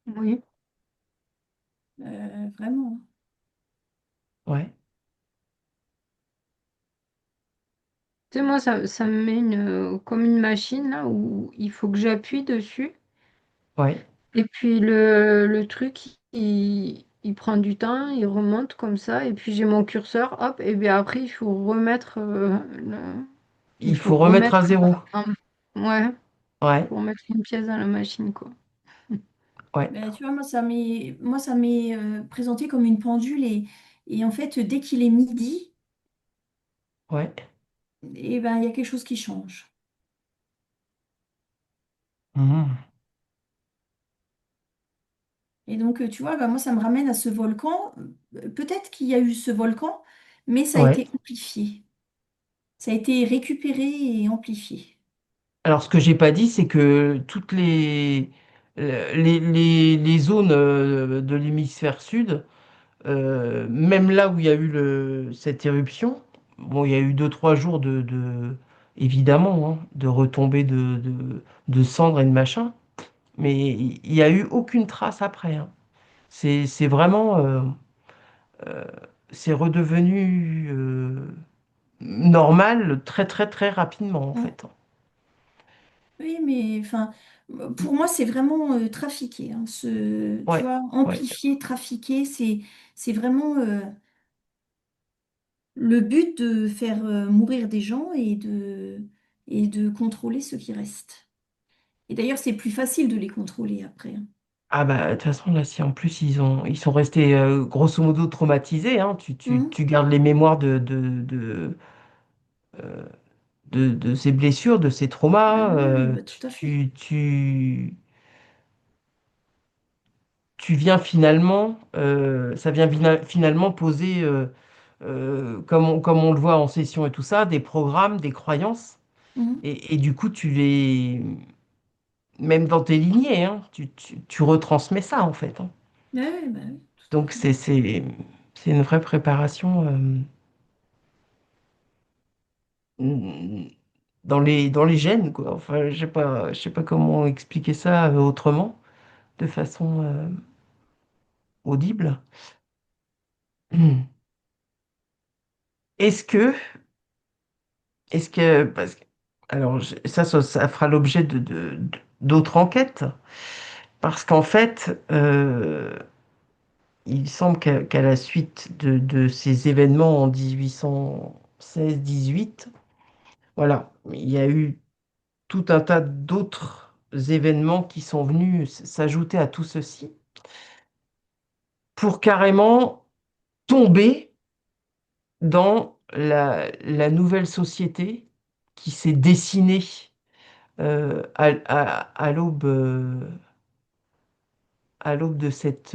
Oui. Vraiment. Ouais, Tu sais, moi, ça me met comme une machine là où il faut que j'appuie dessus. ouais. Et puis le truc, il prend du temps, il remonte comme ça. Et puis j'ai mon curseur, hop. Et bien après, il faut remettre il Il faut faut remettre à remettre zéro. ouais, Ouais, pour mettre une pièce dans la machine, quoi. ouais, Ben, tu vois, moi, ça m'est présenté comme une pendule. Et en fait, dès qu'il est midi, ouais. et ben, il y a quelque chose qui change. Mhm. Et donc, tu vois, bah, moi, ça me ramène à ce volcan. Peut-être qu'il y a eu ce volcan, mais ça a Ouais. été amplifié. Ça a été récupéré et amplifié. Alors, ce que j'ai pas dit, c'est que toutes les zones de l'hémisphère sud, même là où il y a eu cette éruption, bon, il y a eu 2, 3 jours évidemment, hein, de retombées de cendres et de machin, mais il n'y a eu aucune trace après, hein. C'est vraiment, euh, c'est redevenu normal très très très rapidement en Mm. fait. Oui, mais enfin, pour moi, c'est vraiment trafiqué, hein. Tu Ouais, vois, ouais. amplifié, trafiqué, c'est vraiment le but de faire mourir des gens et de contrôler ceux qui restent. Et d'ailleurs, c'est plus facile de les contrôler après, hein. Ah bah de toute façon là si en plus ils sont restés grosso modo traumatisés, hein, Mhm. tu gardes les mémoires de ces blessures, de ces Ah traumas, oui, bah, tout à fait. tu viens finalement ça vient finalement poser comme on le voit en session et tout ça, des programmes, des croyances, Mhm. et du coup tu les même dans tes lignées, hein, tu retransmets ça en fait, hein. Ouais, bah oui, tout à Donc fait. c'est une vraie préparation dans les gènes, quoi. Enfin, je sais pas comment expliquer ça autrement, de façon audible. Est-ce que, parce que, alors ça fera l'objet d'autres enquêtes, parce qu'en fait, il semble qu'à la suite de ces événements en 1816-18, voilà, il y a eu tout un tas d'autres événements qui sont venus s'ajouter à tout ceci pour carrément tomber dans la nouvelle société qui s'est dessinée à l'aube à l'aube de cette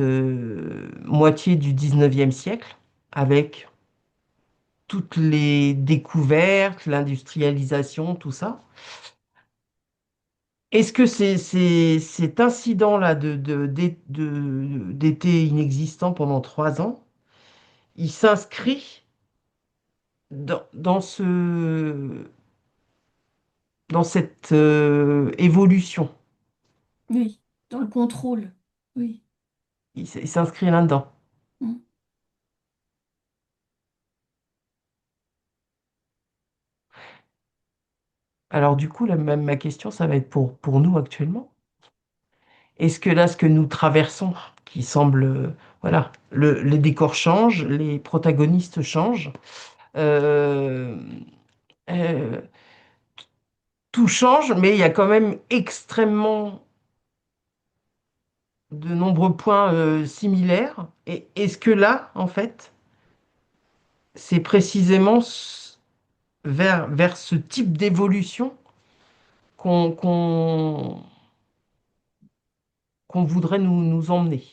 moitié du 19e siècle, avec toutes les découvertes, l'industrialisation, tout ça. Est-ce que cet incident-là d'été inexistant pendant 3 ans, il s'inscrit dans cette évolution? Oui, dans le contrôle. Oui. Il s'inscrit là-dedans. Mm. Alors du coup, ma question, ça va être pour nous actuellement. Est-ce que là, ce que nous traversons, qui semble, voilà, les décors changent, les protagonistes changent, euh, euh, tout change, mais il y a quand même extrêmement de nombreux points similaires. Et est-ce que là, en fait, c'est précisément vers ce type d'évolution qu'on qu'on, qu'on voudrait nous emmener?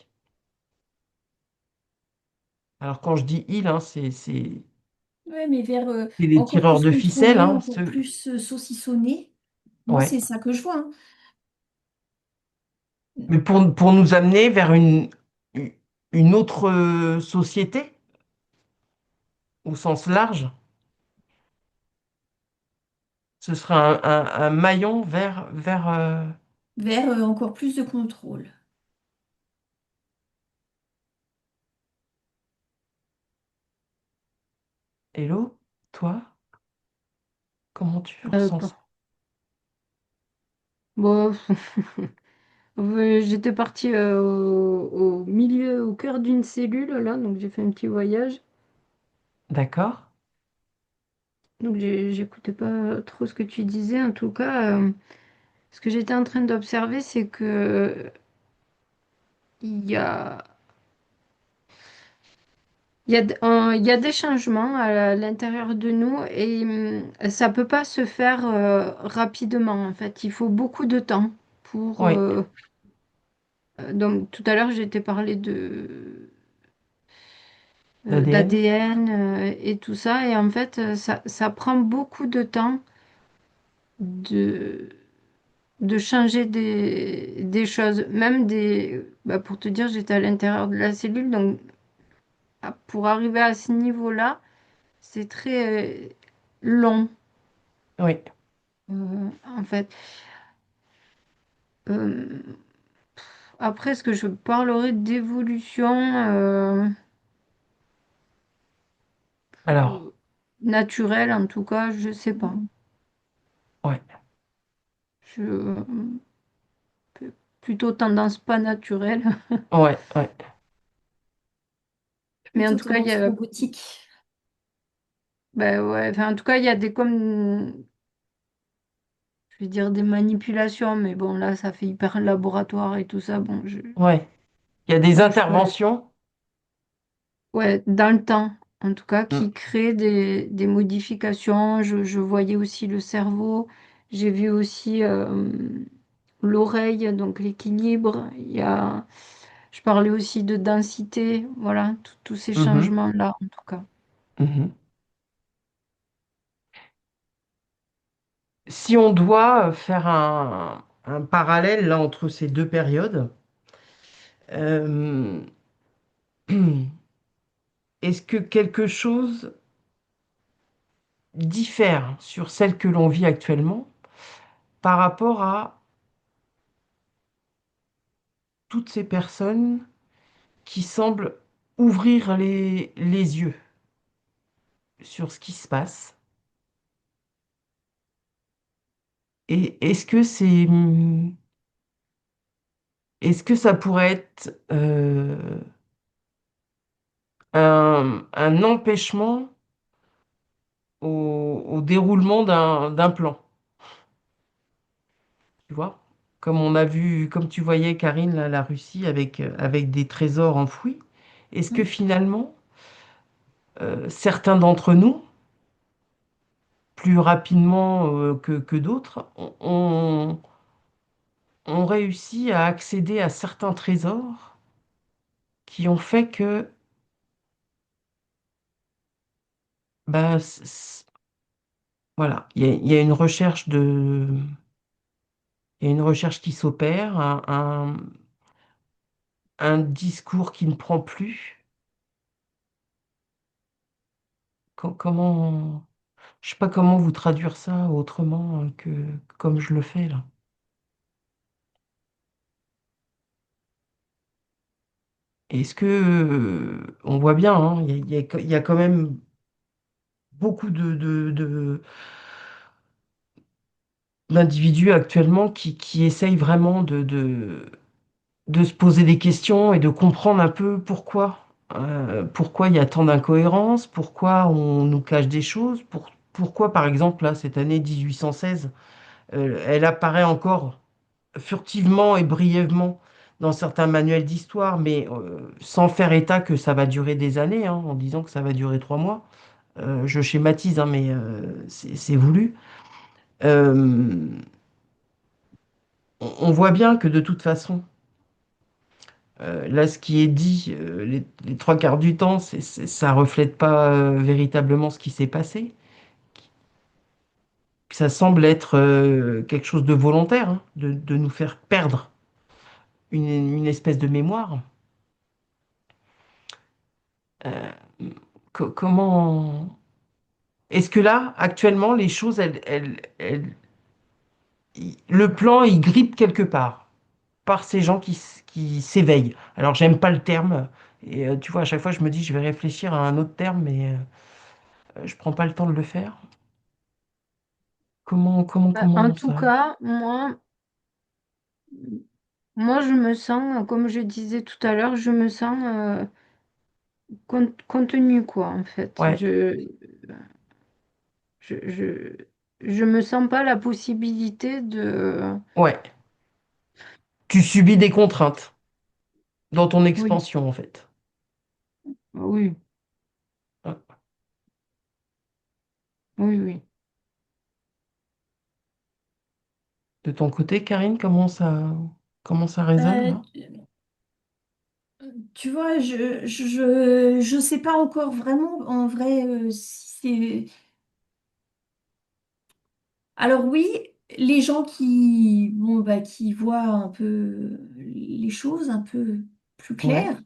Alors quand je dis il, hein, Ouais, mais vers c'est les encore tireurs plus de ficelle, contrôlé, hein, encore plus saucissonné. Moi, ouais. c'est ça que je vois, hein. Mais pour nous amener vers une autre société, au sens large, ce serait un maillon vers. Vers encore plus de contrôle. Hello, toi, comment tu ressens ça? D'accord. Bon, j'étais partie au milieu, au cœur d'une cellule, là, donc j'ai fait un petit voyage. D'accord? Donc j'écoutais pas trop ce que tu disais. En tout cas, ce que j'étais en train d'observer, c'est que il y a, il y a des changements à l'intérieur de nous et ça peut pas se faire rapidement, en fait. Il faut beaucoup de temps pour... Oui, donc tout à l'heure, j'ai été parlé l'ADN? d'ADN et tout ça. Et en fait, ça prend beaucoup de temps de, de changer des choses. Même bah, pour te dire, j'étais à l'intérieur de la cellule. Donc, pour arriver à ce niveau-là, c'est très long. Oui. En fait. Euh, Après, est-ce que je parlerai d'évolution Alors, euh, naturelle, en tout cas, je sais pas. ouais, Je plutôt tendance pas naturelle. ouais, ouais. Mais en Plutôt tout cas, il y tendance a, robotique. ben ouais, enfin, en tout cas, il y a des comme, je vais dire des manipulations, mais bon, là, ça fait hyper laboratoire et tout ça. Bon, Ouais. Il y a des voilà, je peux, interventions. ouais, dans le temps, en tout cas, Mm, qui créent des modifications. Je voyais aussi le cerveau. J'ai vu aussi l'oreille, donc l'équilibre. Je parlais aussi de densité. Voilà, tous ces mhm, changements-là, en tout cas. mhm. Si on doit faire un parallèle là entre ces deux périodes, euh, est-ce que quelque chose diffère sur celle que l'on vit actuellement par rapport à toutes ces personnes qui semblent ouvrir les yeux sur ce qui se passe? Et est-ce que ça pourrait être un empêchement au déroulement d'un plan? Tu vois? comme on a vu, comme tu voyais, Karine, là, la Russie avec des trésors enfouis, est-ce que Mm. finalement, certains d'entre nous, plus rapidement que d'autres, ont réussi à accéder à certains trésors qui ont fait que, bah, voilà, il y a une recherche il y a une recherche qui s'opère, un discours qui ne prend plus. Comment, je sais pas comment vous traduire ça autrement que comme je le fais là. Est-ce que on voit bien, hein, il y a quand même beaucoup d'individus actuellement qui essayent vraiment de se poser des questions et de comprendre un peu pourquoi il y a tant d'incohérences, pourquoi on nous cache des choses, pourquoi par exemple là, cette année 1816, elle apparaît encore furtivement et brièvement dans certains manuels d'histoire, mais sans faire état que ça va durer des années, hein, en disant que ça va durer 3 mois. Je schématise, hein, mais c'est voulu. Euh, on voit bien que de toute façon, là, ce qui est dit, les trois quarts du temps, ça reflète pas véritablement ce qui s'est passé. Ça semble être quelque chose de volontaire, hein, de nous faire perdre une espèce de mémoire. Euh, comment est-ce que là, actuellement, les choses, le plan, il grippe quelque part par ces gens qui s'éveillent. Alors, j'aime pas le terme. Et tu vois, à chaque fois, je me dis, je vais réfléchir à un autre terme, mais je prends pas le temps de le faire. En Comment tout ça? cas, moi, je me sens, comme je disais tout à l'heure, je me sens contenue, quoi, en fait. Ouais, Je, je, je me sens pas la possibilité de... ouais. Tu subis des contraintes dans ton Oui, expansion, en fait. oui, Ouais. oui, oui. De ton côté, Karine, comment ça résonne, Euh, là? Tu vois, je sais pas encore vraiment en vrai si c'est. Alors oui, les gens qui, bon, bah, qui voient un peu les choses un peu plus Ouais, claires,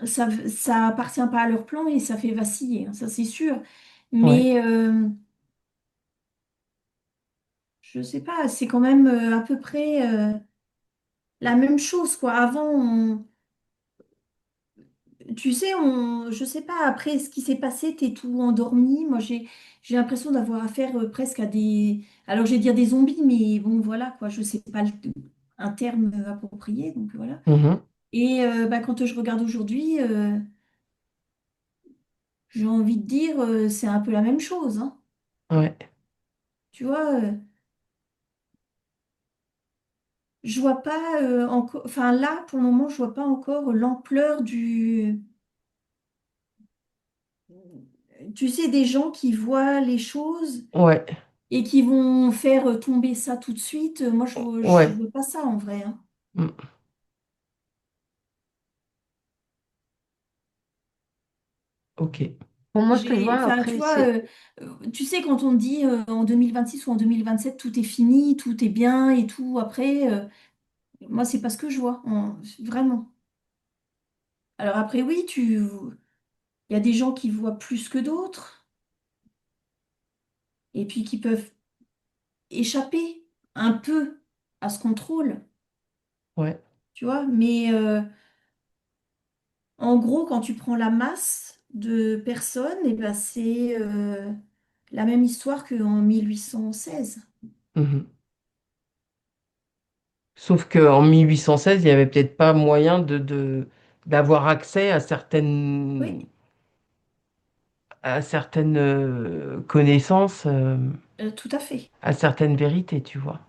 ça appartient pas à leur plan et ça fait vaciller, hein, ça c'est sûr. ouais. Mais je sais pas, c'est quand même à peu près la même chose, quoi. Tu sais, je sais pas, après ce qui s'est passé, t'es tout endormi. Moi, j'ai l'impression d'avoir affaire presque à des. Alors, je vais dire des zombies, mais bon, voilà, quoi. Je sais pas un terme approprié, donc voilà. Mhm. Et bah, quand je regarde aujourd'hui, j'ai envie de dire, c'est un peu la même chose, hein. Ouais, Tu vois, je vois pas encore. Enfin, là, pour le moment, je vois pas encore l'ampleur du. Tu sais, des gens qui voient les choses ouais, et qui vont faire tomber ça tout de suite. Moi, je ouais. veux pas ça en vrai, hein. Mm. Ok. Pour moi, ce que je vois Enfin, tu après, vois, c'est... tu sais, quand on dit en 2026 ou en 2027, tout est fini, tout est bien et tout, après, moi, c'est pas ce que je vois, vraiment. Alors après, oui, il y a des gens qui voient plus que d'autres et puis qui peuvent échapper un peu à ce contrôle, Ouais. tu vois, mais en gros, quand tu prends la masse de personnes, eh ben, c'est la même histoire qu'en 1816. Mhm. Sauf qu'en 1816, il n'y avait peut-être pas moyen d'avoir accès Oui, à certaines connaissances, tout à fait. à certaines vérités, tu vois.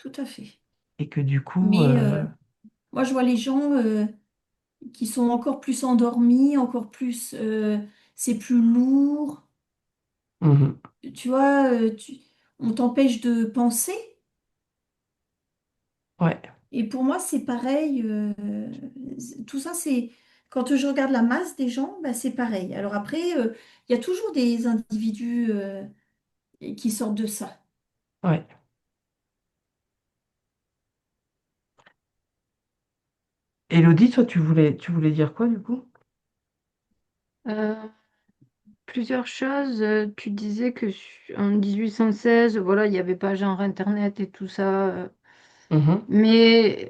tout à fait. Et que du coup, Mais moi, je vois les gens qui sont encore plus endormis, encore plus, c'est plus lourd. mhm, Tu vois, on t'empêche de penser. ouais, Et pour moi, c'est pareil. Tout ça, c'est quand je regarde la masse des gens, bah, c'est pareil. Alors après, il y a toujours des individus qui sortent de ça. ouais. Élodie, toi, tu voulais dire quoi du coup? Euh, Plusieurs choses. Tu disais que en 1816, voilà, il n'y avait pas genre Internet et tout ça. Mhm, Mais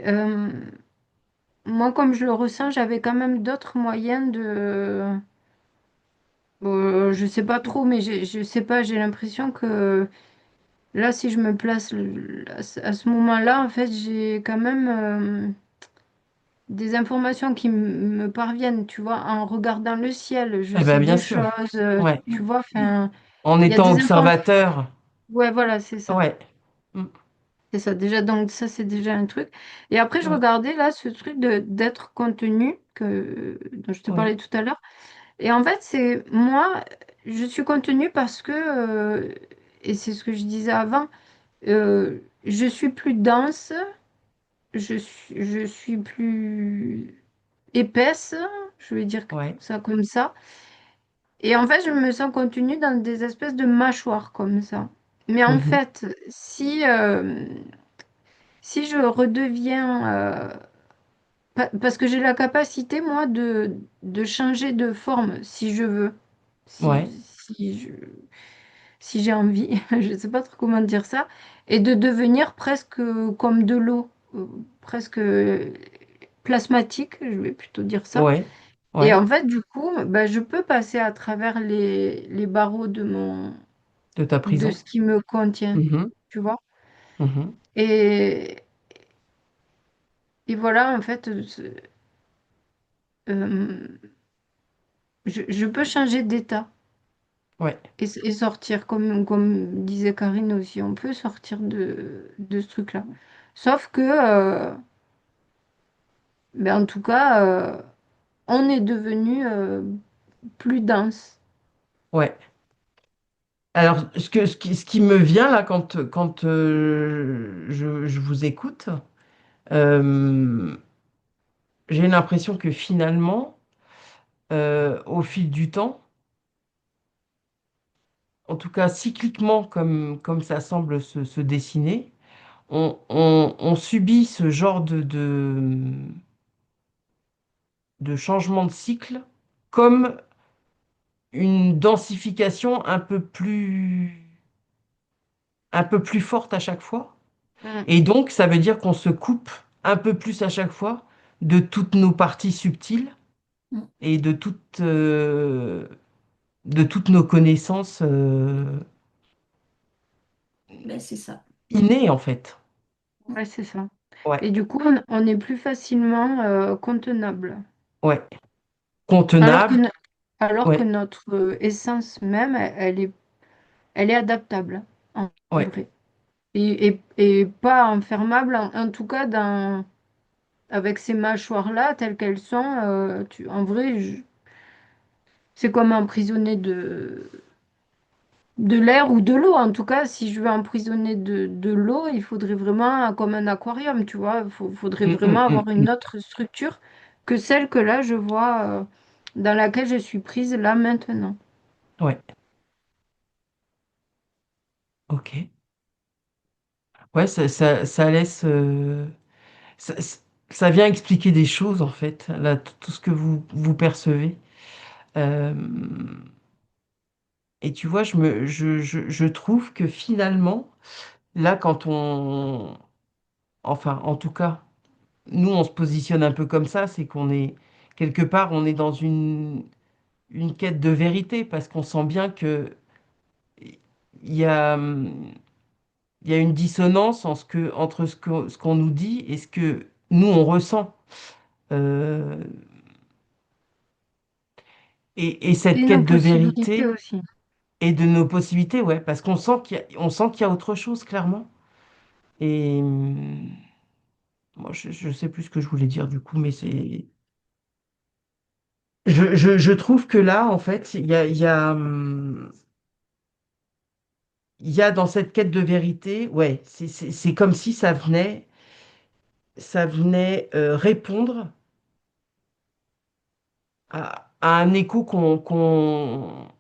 moi, comme je le ressens, j'avais quand même d'autres moyens de... je sais pas trop, mais je sais pas, j'ai l'impression que là, si je me place à ce moment-là, en fait, j'ai quand même des informations qui me parviennent, tu vois, en regardant le ciel, je eh ben, sais bien des sûr. choses, Ouais. tu vois, enfin, En il y a étant des informations. observateur. Ouais, voilà, c'est ça. Ouais. Mm, C'est ça, déjà, donc ça, c'est déjà un truc. Et après, je ouais. regardais là ce truc d'être contenu dont je te Ouais. parlais tout à l'heure. Et en fait, c'est moi, je suis contenue parce que, et c'est ce que je disais avant, je suis plus dense, je suis plus épaisse, je vais dire Ouais. ça comme ça. Et en fait, je me sens contenue dans des espèces de mâchoires comme ça. Mais en Mhm, fait, si je redeviens... parce que j'ai la capacité, moi, de changer de forme si je veux. Si, ouais. si j'ai envie, je ne sais pas trop comment dire ça, et de devenir presque comme de l'eau, presque plasmatique, je vais plutôt dire ça. Ouais. Et Ouais. en fait, du coup, bah, je peux passer à travers les barreaux De ta de prison. ce qui me contient, Mhm, tu vois. mhm, Et, et voilà, en fait, euh, je peux changer d'état ouais. et sortir, comme disait Karine aussi, on peut sortir de ce truc-là. Sauf que, ben, en tout cas, on est devenu plus dense. Ouais. Alors, ce qui me vient là quand je vous écoute, euh, j'ai l'impression que finalement, au fil du temps, en tout cas cycliquement comme ça semble se dessiner, on subit ce genre de changement de cycle comme une densification un peu plus forte à chaque fois. Mm, Et donc, ça veut dire qu'on se coupe un peu plus à chaque fois de toutes nos parties subtiles Mm. et de toutes nos connaissances Ben, c'est ça. innées, en fait. ouais, c'est ça. Ouais, Et du coup, on est plus facilement contenable. ouais. Alors que, Contenable. alors que Ouais, notre essence même, elle est adaptable, en ouais. vrai. Et pas enfermable, en tout cas, avec ces mâchoires-là, telles qu'elles sont. En vrai, c'est comme emprisonner de l'air ou de l'eau. En tout cas, si je veux emprisonner de l'eau, il faudrait vraiment, comme un aquarium, tu vois, faudrait Hum, hum, vraiment hum, avoir une hum. autre structure que celle que là, je vois, dans laquelle je suis prise là maintenant. Ouais, ok. Ouais, ça laisse. Ça vient expliquer des choses, en fait, là, tout ce que vous percevez. Euh, et tu vois, je trouve que finalement, là, enfin, en tout cas, nous, on se positionne un peu comme ça, c'est qu'on est, quelque part, on est dans une quête de vérité, parce qu'on sent bien que il y a, il y a une dissonance entre ce qu'on nous dit et ce que nous, on ressent. Euh, et cette Et nos quête de possibilités vérité aussi. et de nos possibilités, ouais, parce qu'on sent qu'il y a autre chose, clairement. Et moi, je sais plus ce que je voulais dire du coup, mais c'est. Je trouve que là, en fait, il y a dans cette quête de vérité, ouais, c'est comme si ça venait répondre à un écho qu'on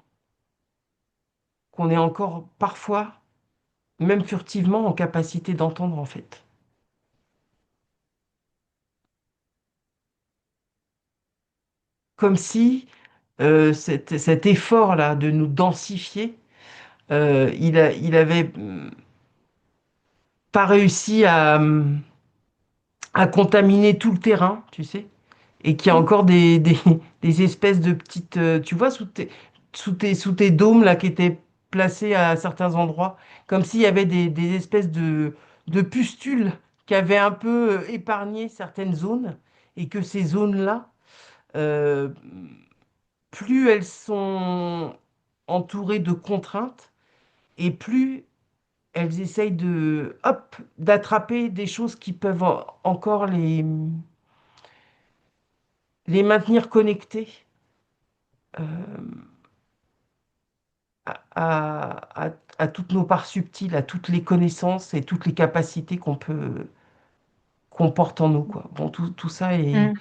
est encore parfois, même furtivement, en capacité d'entendre, en fait. Comme si cet effort-là de nous densifier, il avait pas réussi à contaminer tout le terrain, tu sais, et qu'il y a Oui, encore des espèces de petites, tu vois, sous tes dômes là qui étaient placés à certains endroits, comme s'il y avait des espèces de pustules qui avaient un peu épargné certaines zones, et que ces zones-là, euh, plus elles sont entourées de contraintes, et plus elles essayent hop, d'attraper des choses qui peuvent encore les maintenir connectés euh, à toutes nos parts subtiles, à toutes les connaissances et toutes les capacités qu'on porte en nous, quoi. Bon, tout ça Mm.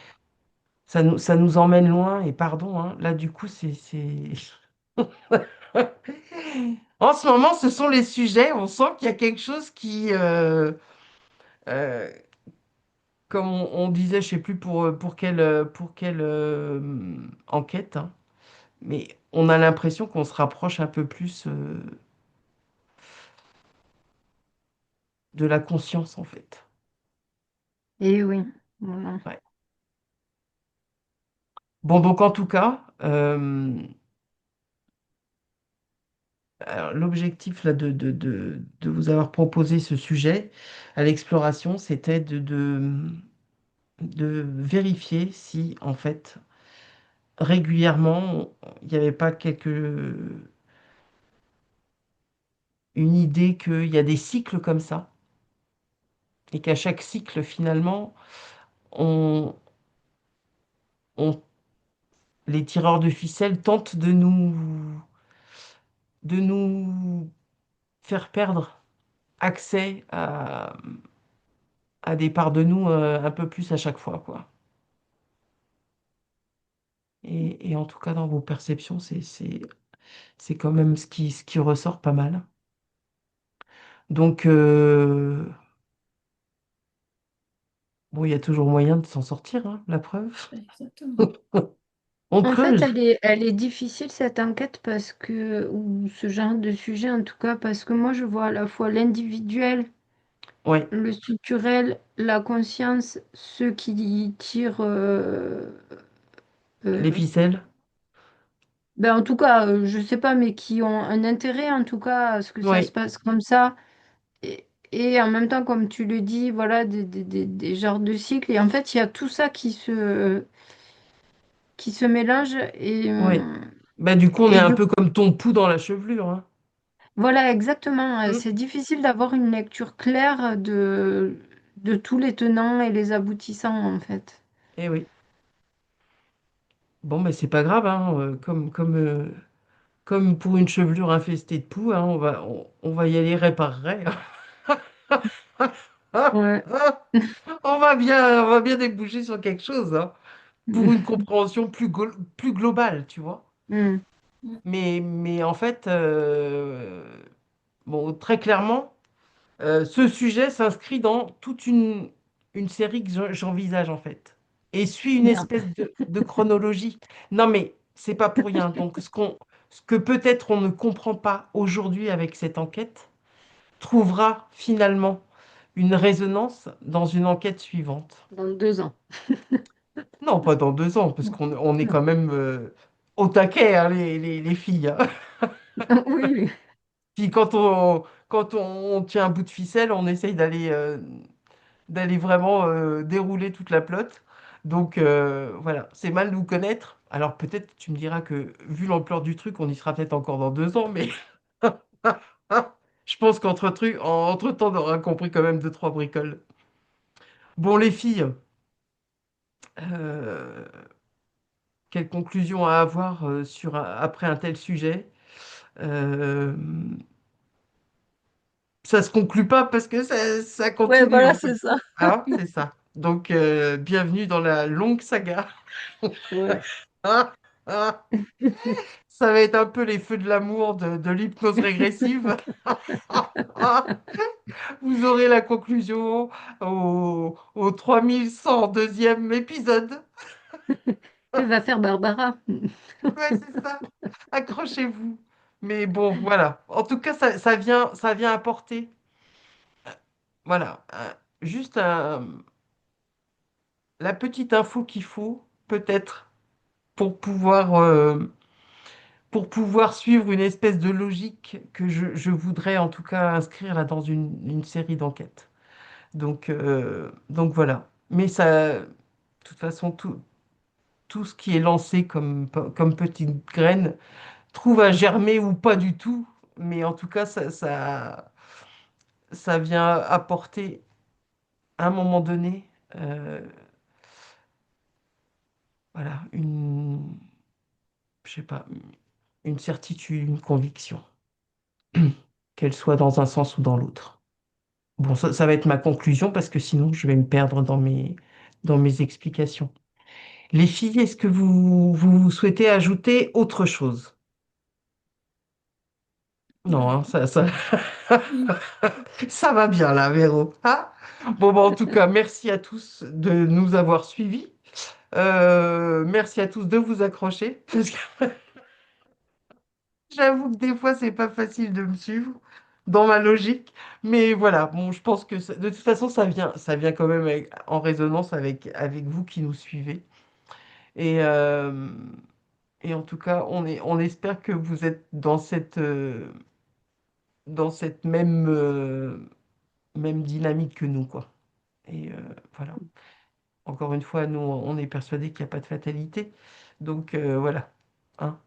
ça nous emmène loin, et pardon, hein, là du coup En ce moment, ce sont les sujets, on sent qu'il y a quelque chose qui, euh, comme on disait, je sais plus pour quelle enquête, hein, mais on a l'impression qu'on se rapproche un peu plus de la conscience, en fait. Et oui, voilà. Ouais. Bon, donc en tout cas, alors, l'objectif là, de vous avoir proposé ce sujet à l'exploration, c'était de vérifier si, en fait, régulièrement, il n'y avait pas une idée qu'il y a des cycles comme ça, et qu'à chaque cycle, finalement, on, on- les tireurs de ficelle tentent de nous faire perdre accès à des parts de nous un peu plus à chaque fois, quoi. Et en tout cas, dans vos perceptions, c'est quand même ce qui ressort pas mal. Donc, bon, il y a toujours moyen de s'en sortir, hein, la preuve. exactement. On En fait, creuse. elle est difficile cette enquête parce que, ou ce genre de sujet en tout cas, parce que moi je vois à la fois l'individuel, Oui, le structurel, la conscience, ceux qui tirent, les euh, ficelles. ben en tout cas, je sais pas, mais qui ont un intérêt en tout cas à ce que ça se Oui, passe comme ça. Et en même temps, comme tu le dis, voilà, des genres de cycles. Et en fait, il y a tout ça qui se mélange. Et, oui. Bah, du coup, on est et un du peu comme ton pouls dans la chevelure, hein. Voilà, exactement. Hmm. C'est difficile d'avoir une lecture claire de tous les tenants et les aboutissants, en fait. Eh oui. Bon, mais c'est pas grave, hein. Comme pour une chevelure infestée de poux, hein, on va y aller réparer. Ouais. On va bien déboucher sur quelque chose, hein, pour une compréhension plus globale, tu vois. Mm. Mais en fait, bon, très clairement, ce sujet s'inscrit dans toute une série que j'envisage, en fait, et suit une Merde. espèce de chronologie. Non, mais c'est pas pour rien. Donc, ce que peut-être on ne comprend pas aujourd'hui avec cette enquête trouvera finalement une résonance dans une enquête suivante. Dans 2 ans. Non, pas dans 2 ans, parce qu'on est Non. quand même au taquet, hein, les filles, hein. Oui, oui. Puis quand on tient un bout de ficelle, on essaye d'aller vraiment dérouler toute la pelote. Donc voilà, c'est mal nous connaître. Alors peut-être tu me diras que vu l'ampleur du truc, on y sera peut-être encore dans 2 ans, mais Je pense qu'entre trucs, entre-temps, on aura compris quand même deux, trois bricoles. Bon, les filles, euh, quelle conclusion à avoir après un tel sujet? Euh, Ça se conclut pas parce que ça Ouais, continue voilà, en fait. c'est ça. Ah, c'est ça. Donc, bienvenue dans la longue saga. Ouais. Ah, ah, ça va être un peu les feux de l'amour de l'hypnose régressive. Ah, vous aurez la conclusion au 3102e épisode. Que va faire Barbara? Ouais, c'est ça. Accrochez-vous. Mais bon, voilà. En tout cas, ça vient apporter, voilà, juste la petite info qu'il faut, peut-être, pour pour pouvoir suivre une espèce de logique que je voudrais en tout cas inscrire là dans une série d'enquêtes. Donc voilà. Mais ça, de toute façon, tout ce qui est lancé comme petite graine trouve à germer ou pas du tout. Mais en tout cas, ça vient apporter à un moment donné, voilà, je sais pas, une certitude, une conviction, qu'elle soit dans un sens ou dans l'autre. Bon, ça va être ma conclusion parce que sinon je vais me perdre dans mes explications. Les filles, est-ce que vous souhaitez ajouter autre chose? Non, hein, ça va bien là, Véro. Ah bon, bah, en tout cas, merci à tous de nous avoir suivis. Merci à tous de vous accrocher parce que j'avoue que des fois, c'est pas facile de me suivre dans ma logique. Mais voilà, bon, je pense que de toute façon, ça vient quand même en résonance avec vous qui nous suivez. Et, euh, et en tout cas, on espère que vous êtes dans cette même dynamique que nous, quoi. Et voilà. Encore une fois, nous, on est persuadés qu'il n'y a pas de fatalité. Donc voilà. Hein.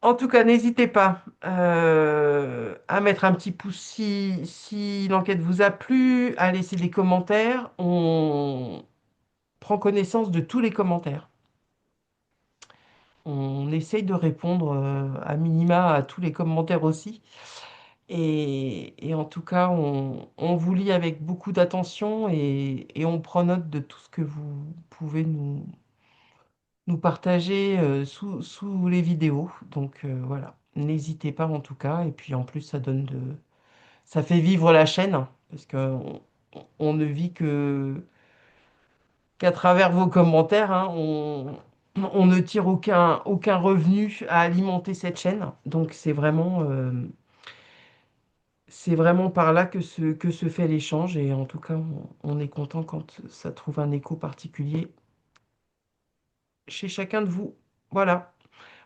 En tout cas, n'hésitez pas à mettre un petit pouce si l'enquête vous a plu, à laisser des commentaires. On prend connaissance de tous les commentaires. On essaye de répondre à minima à tous les commentaires aussi. Et en tout cas, on vous lit avec beaucoup d'attention et on prend note de tout ce que vous pouvez nous partager sous les vidéos. Donc voilà, n'hésitez pas en tout cas. Et puis en plus, ça fait vivre la chaîne hein, parce on ne vit qu'à travers vos commentaires. Hein. On ne tire aucun revenu à alimenter cette chaîne. Donc c'est vraiment par là que se fait l'échange. Et en tout cas, on est content quand ça trouve un écho particulier chez chacun de vous. Voilà.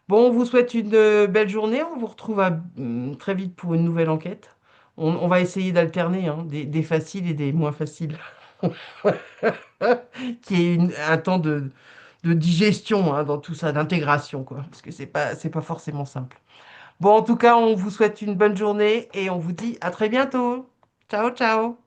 Bon, on vous souhaite une belle journée. On vous retrouve très vite pour une nouvelle enquête. On va essayer d'alterner hein, des faciles et des moins faciles. Qu'il y ait un temps de digestion hein, dans tout ça, d'intégration, quoi. Parce que c'est pas forcément simple. Bon, en tout cas, on vous souhaite une bonne journée et on vous dit à très bientôt. Ciao, ciao.